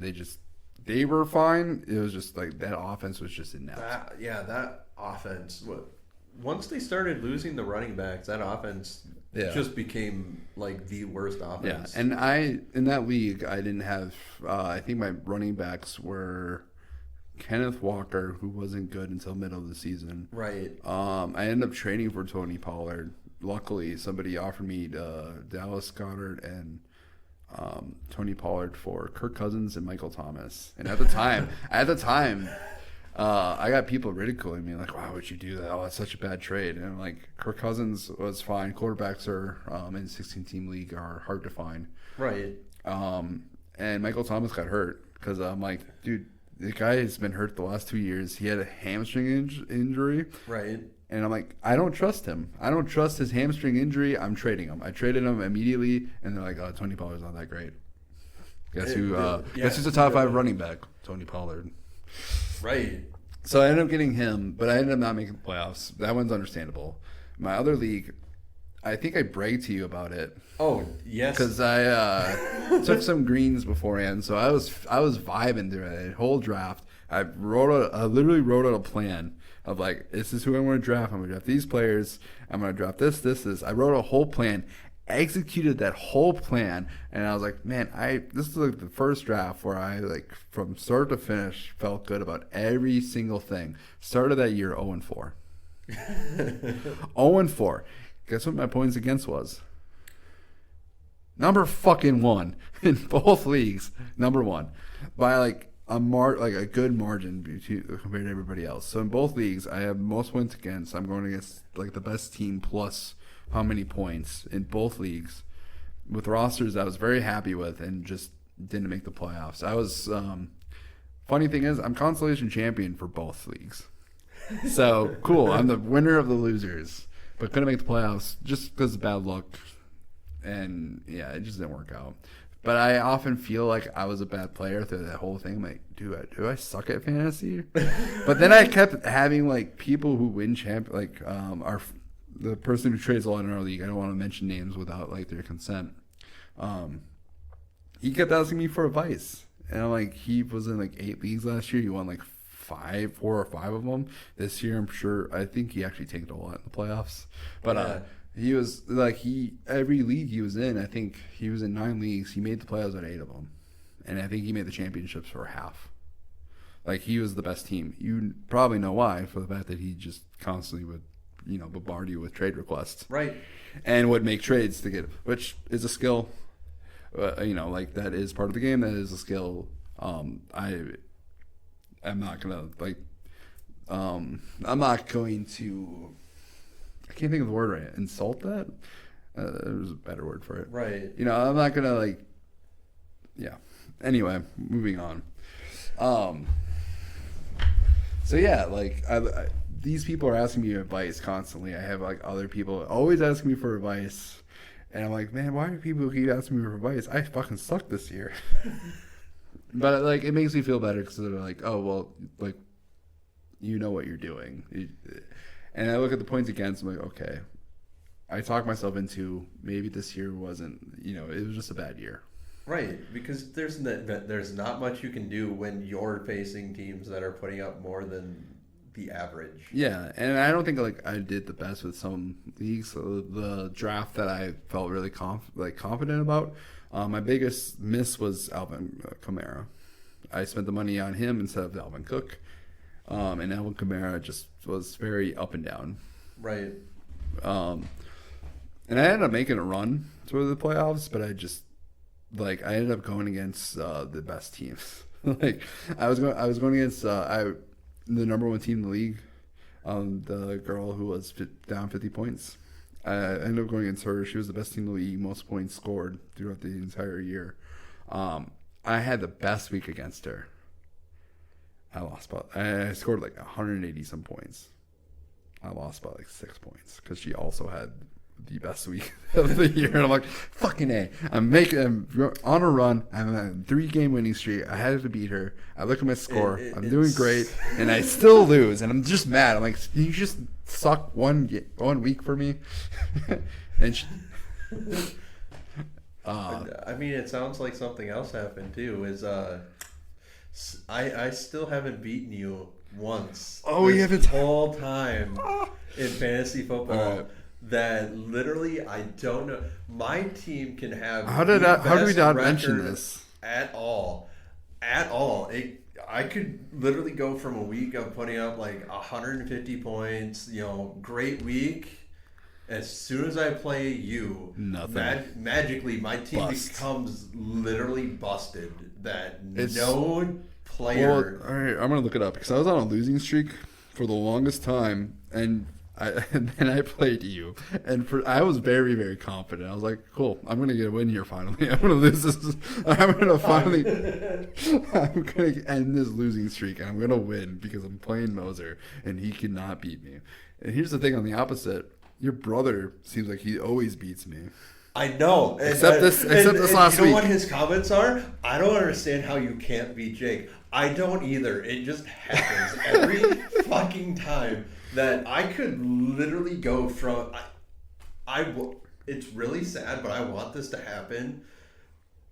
A: they were fine. It was just that offense was just inept.
B: That offense. Once they started losing the running backs, that offense just became the worst offense.
A: Yeah, and in that league, I didn't have. I think my running backs were Kenneth Walker, who wasn't good until middle of the season.
B: Right.
A: I ended up trading for Tony Pollard. Luckily, somebody offered me Dallas Goedert and Tony Pollard for Kirk Cousins and Michael Thomas. And at the time, I got people ridiculing me why would you do that? Oh, that's such a bad trade. And I'm like, Kirk Cousins was fine. Quarterbacks are in the 16-team league are hard to find.
B: Right.
A: And Michael Thomas got hurt because I'm like, dude, the guy has been hurt the last 2 years. He had a hamstring injury.
B: Right.
A: And I'm like, I don't trust him. I don't trust his hamstring injury. I'm trading him. I traded him immediately, and they're like, oh, Tony Pollard's not that great. Guess who's the top 5 running back? Tony Pollard.
B: Right.
A: So I ended up getting him, but I ended up not making the playoffs. That one's understandable. My other league, I think I bragged to you about it.
B: Oh, yes.
A: Because I took some greens beforehand, so I was vibing through it. The whole draft. I literally wrote out a plan of this is who I want to draft. I'm going to draft these players. I'm going to draft this. I wrote a whole plan, executed that whole plan, and I was like, man, this is the first draft where I from start to finish felt good about every single thing. Started that year 0-4. 0-4. Guess what my points against was? Number fucking 1 in both leagues. Number 1 by a good margin compared to everybody else. So in both leagues, I have most points against. I'm going against the best team plus how many points in both leagues with rosters I was very happy with and just didn't make the playoffs. I was funny thing is I'm consolation champion for both leagues. So cool. I'm the winner of the losers, but couldn't make the playoffs just because of bad luck. And it just didn't work out. But I often feel like I was a bad player through that whole thing. I'm like, do I suck at fantasy? But then I kept having people who win the person who trades a lot in our league. I don't want to mention names without their consent. He kept asking me for advice, and I'm like, he was in 8 leagues last year. He won 4 or 5 of them. This year, I think he actually tanked a lot in the playoffs. But he was every league he was in, I think he was in 9 leagues. He made the playoffs at 8 of them. And I think he made the championships for half. He was the best team. You probably know why, for the fact that he just constantly would, bombard you with trade requests.
B: Right.
A: And would make trades to get, which is a skill. That is part of the game. That is a skill. I'm not going to, I can't think of the word right. Insult that? There's a better word for it.
B: Right.
A: I'm not going to Anyway, moving on. These people are asking me advice constantly. I have other people always asking me for advice. And I'm like, man, why do people keep asking me for advice? I fucking suck this year. But it makes me feel better because they're like, oh, well, you know what you're doing. And I look at the points against, I'm like, okay. I talk myself into maybe this year wasn't, it was just a bad year.
B: Right, because there's not much you can do when you're facing teams that are putting up more than the average.
A: Yeah, and I don't think I did the best with some leagues. So the draft that I felt really confident about, my biggest miss was Alvin Kamara. I spent the money on him instead of Dalvin Cook. And Alvin Kamara just was very up and down.
B: Right.
A: And I ended up making a run to the playoffs, but I ended up going against the best teams. Like I was going against the number one team in the league, the girl who was down 50 points. I ended up going against her. She was the best team in the league, most points scored throughout the entire year. I had the best week against her. I lost, but I scored like 180 some points. I lost by like 6 points because she also had the best week of the year. And I'm like, fucking A. I'm on a run. I'm on a 3-game winning streak. I had to beat her. I look at my score. I'm doing great. And I still lose. And I'm just mad. I'm like, you just suck one week for me? And
B: I mean, it sounds like something else happened too. I still haven't beaten you once.
A: Oh, you haven't
B: whole time in fantasy football. That literally, I don't know. My team can have.
A: How do we not mention this
B: at all? I could literally go from a week of putting up like 150 points. Great week. As soon as I play you, magically my team becomes literally busted. No player.
A: Well, all right, I'm gonna look it up because I was on a losing streak for the longest time, and then I played you, and I was very, very confident. I was like, "Cool, I'm gonna get a win here finally. I'm gonna lose this. I'm gonna end this losing streak, and I'm gonna win because I'm playing Moser, and he cannot beat me." And here's the thing: on the opposite, your brother seems like he always beats me.
B: I know.
A: Except this last week.
B: You know what his comments are? I don't understand how you can't beat Jake. I don't either. It just happens every fucking time that I could literally go from. It's really sad, but I want this to happen.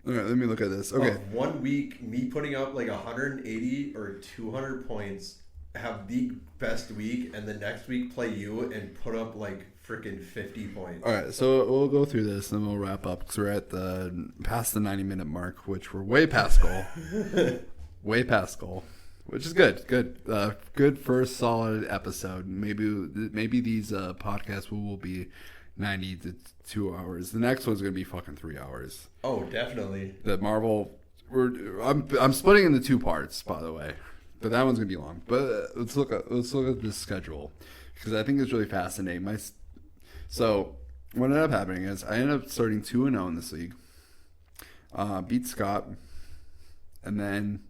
A: All right, let me look at this. Okay.
B: 1 week, me putting up like 180 or 200 points, have the best week, and the next week play you and put up like freaking 50 points.
A: All right, so we'll go through this and we'll wrap up because we're at past the 90-minute mark, which we're way past goal. Way past goal, which is good. Good first solid episode. Maybe these podcasts will be 90 to 2 hours. The next one's gonna be fucking 3 hours.
B: Oh, definitely.
A: The Marvel. I'm splitting into 2 parts, by the way, but that one's gonna be long. But let's look at this schedule because I think it's really fascinating. So what ended up happening is I ended up starting 2-0 in this league. Beat Scott, and then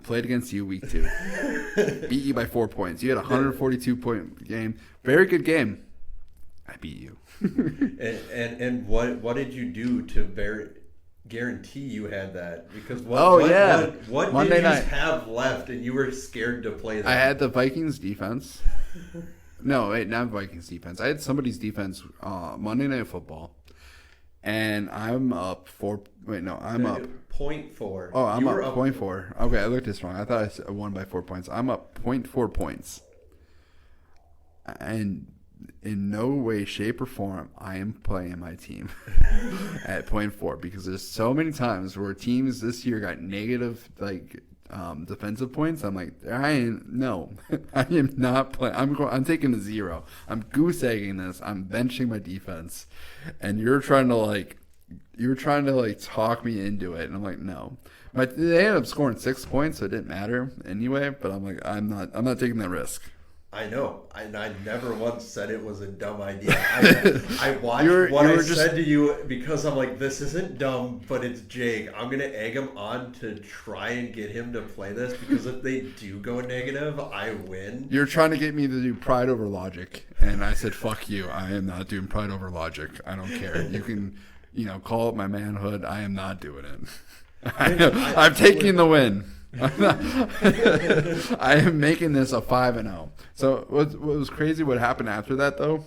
A: played against you week 2. Beat you by 4 points. You had a 142-point game. Very good game. I beat you.
B: and what did you do to guarantee you had that? Because what Monday did you night have left and you were scared to play that?
A: I had the Vikings defense. No, wait, not Vikings defense. I had somebody's defense Monday Night Football. And I'm up 4. Wait, no, I'm up
B: 0.4.
A: Oh, I'm up 0.4. Okay, I looked this wrong. I thought I won by 4 points. I'm up 0.4 points. And in no way, shape, or form, I am playing my team at 0.4 because there's so many times where teams this year got negative defensive points. I'm like, I am not playing. I'm taking a 0. I'm goose egging this. I'm benching my defense, and you're trying to talk me into it, and I'm like, no. But they ended up scoring 6 points, so it didn't matter anyway. But I'm like, I'm not taking that risk.
B: I know. I never once said it was a dumb idea. I watched what I said to you because I'm like, this isn't dumb, but it's Jake. I'm going to egg him on to try and get him to play this because if they do go negative, I win.
A: You're trying to get me to do pride over logic. And I said, fuck you. I am not doing pride over logic. I don't care. You can, call it my manhood. I am not doing it. I'm taking the win. I am making this a 5-0. So what was crazy? What happened after that though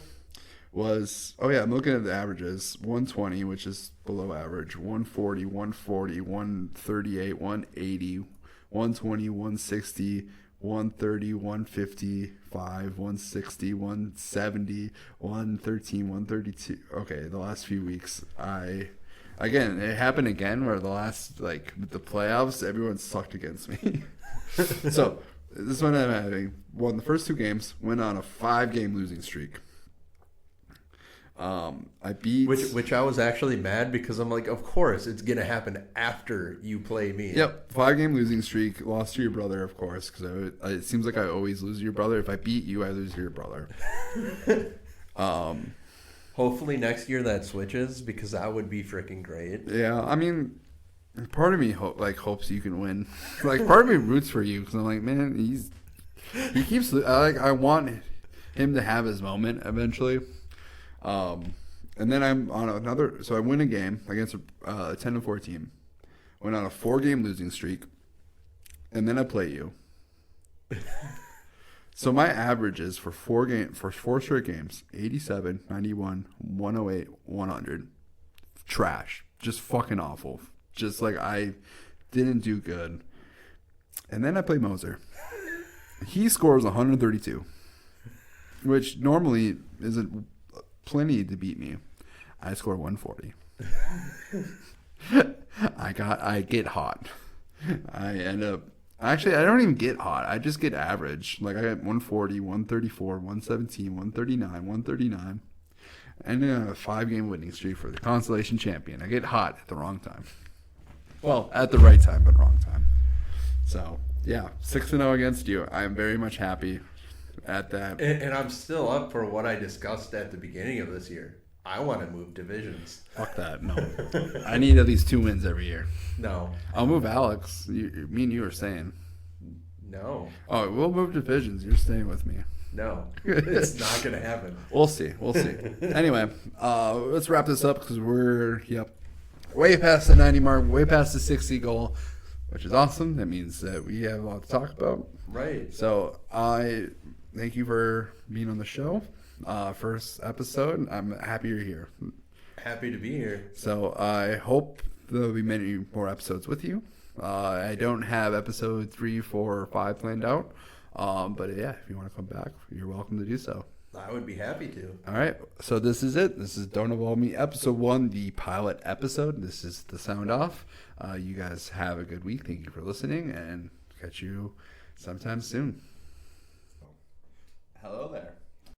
A: was I'm looking at the averages: 120, which is below average; 140, 140, 138, 180, 120, 160, 130, 155, 160, 170, 113, 132. Okay, the last few weeks Again, it happened again where the last, the playoffs, everyone sucked against me. So, This is what I'm having. Won the first 2 games. Went on a 5-game losing streak. I beat...
B: Which I was actually mad because I'm like, of course, it's going to happen after you play me.
A: Yep, 5-game losing streak. Lost to your brother, of course, because it seems like I always lose to your brother. If I beat you, I lose to your brother.
B: Hopefully next year that switches because that would be freaking great.
A: Yeah, I mean, part of me hopes you can win. Like, part of me roots for you because I'm like, man, he keeps... I want him to have his moment eventually. And then I'm on another, so I win a game against a 10-4 team. Went on a 4-game losing streak, and then I play you. So my averages for 4 straight games: 87, 91, 108, 100. Trash, just fucking awful. Just like I didn't do good. And then I play Moser. He scores 132, which normally isn't plenty to beat me. I score 140. I get hot. I end up actually I don't even get hot. I just get average. Like I got 140, 134, 117, 139, 139. And then a 5-game winning streak for the consolation champion. I get hot at the wrong time. Well, at the right time, but wrong time. So yeah, 6-0 against you. I am very much happy at that.
B: And I'm still up for what I discussed at the beginning of this year. I want to move divisions.
A: Fuck that. No. I need at least 2 wins every year.
B: No.
A: I'll move Alex. Me and you are staying.
B: No.
A: Oh, we'll move divisions. You're staying with me.
B: No. It's not going to happen.
A: We'll see. Anyway, let's wrap this up because we're, way past the 90 mark, way past the 60 goal, which is awesome. That means that we have a lot to talk about.
B: Right.
A: So I thank you for being on the show. First episode. I'm happy you're here.
B: Happy to be here.
A: So I hope there'll be many more episodes with you. I don't have episode 3, 4, or 5 planned out. But yeah, if you want to come back, you're welcome to do so.
B: I would be happy to.
A: All right. So this is it. This is Don't Involve Me, episode 1, the pilot episode. This is the sound off. You guys have a good week. Thank you for listening, and catch you sometime soon.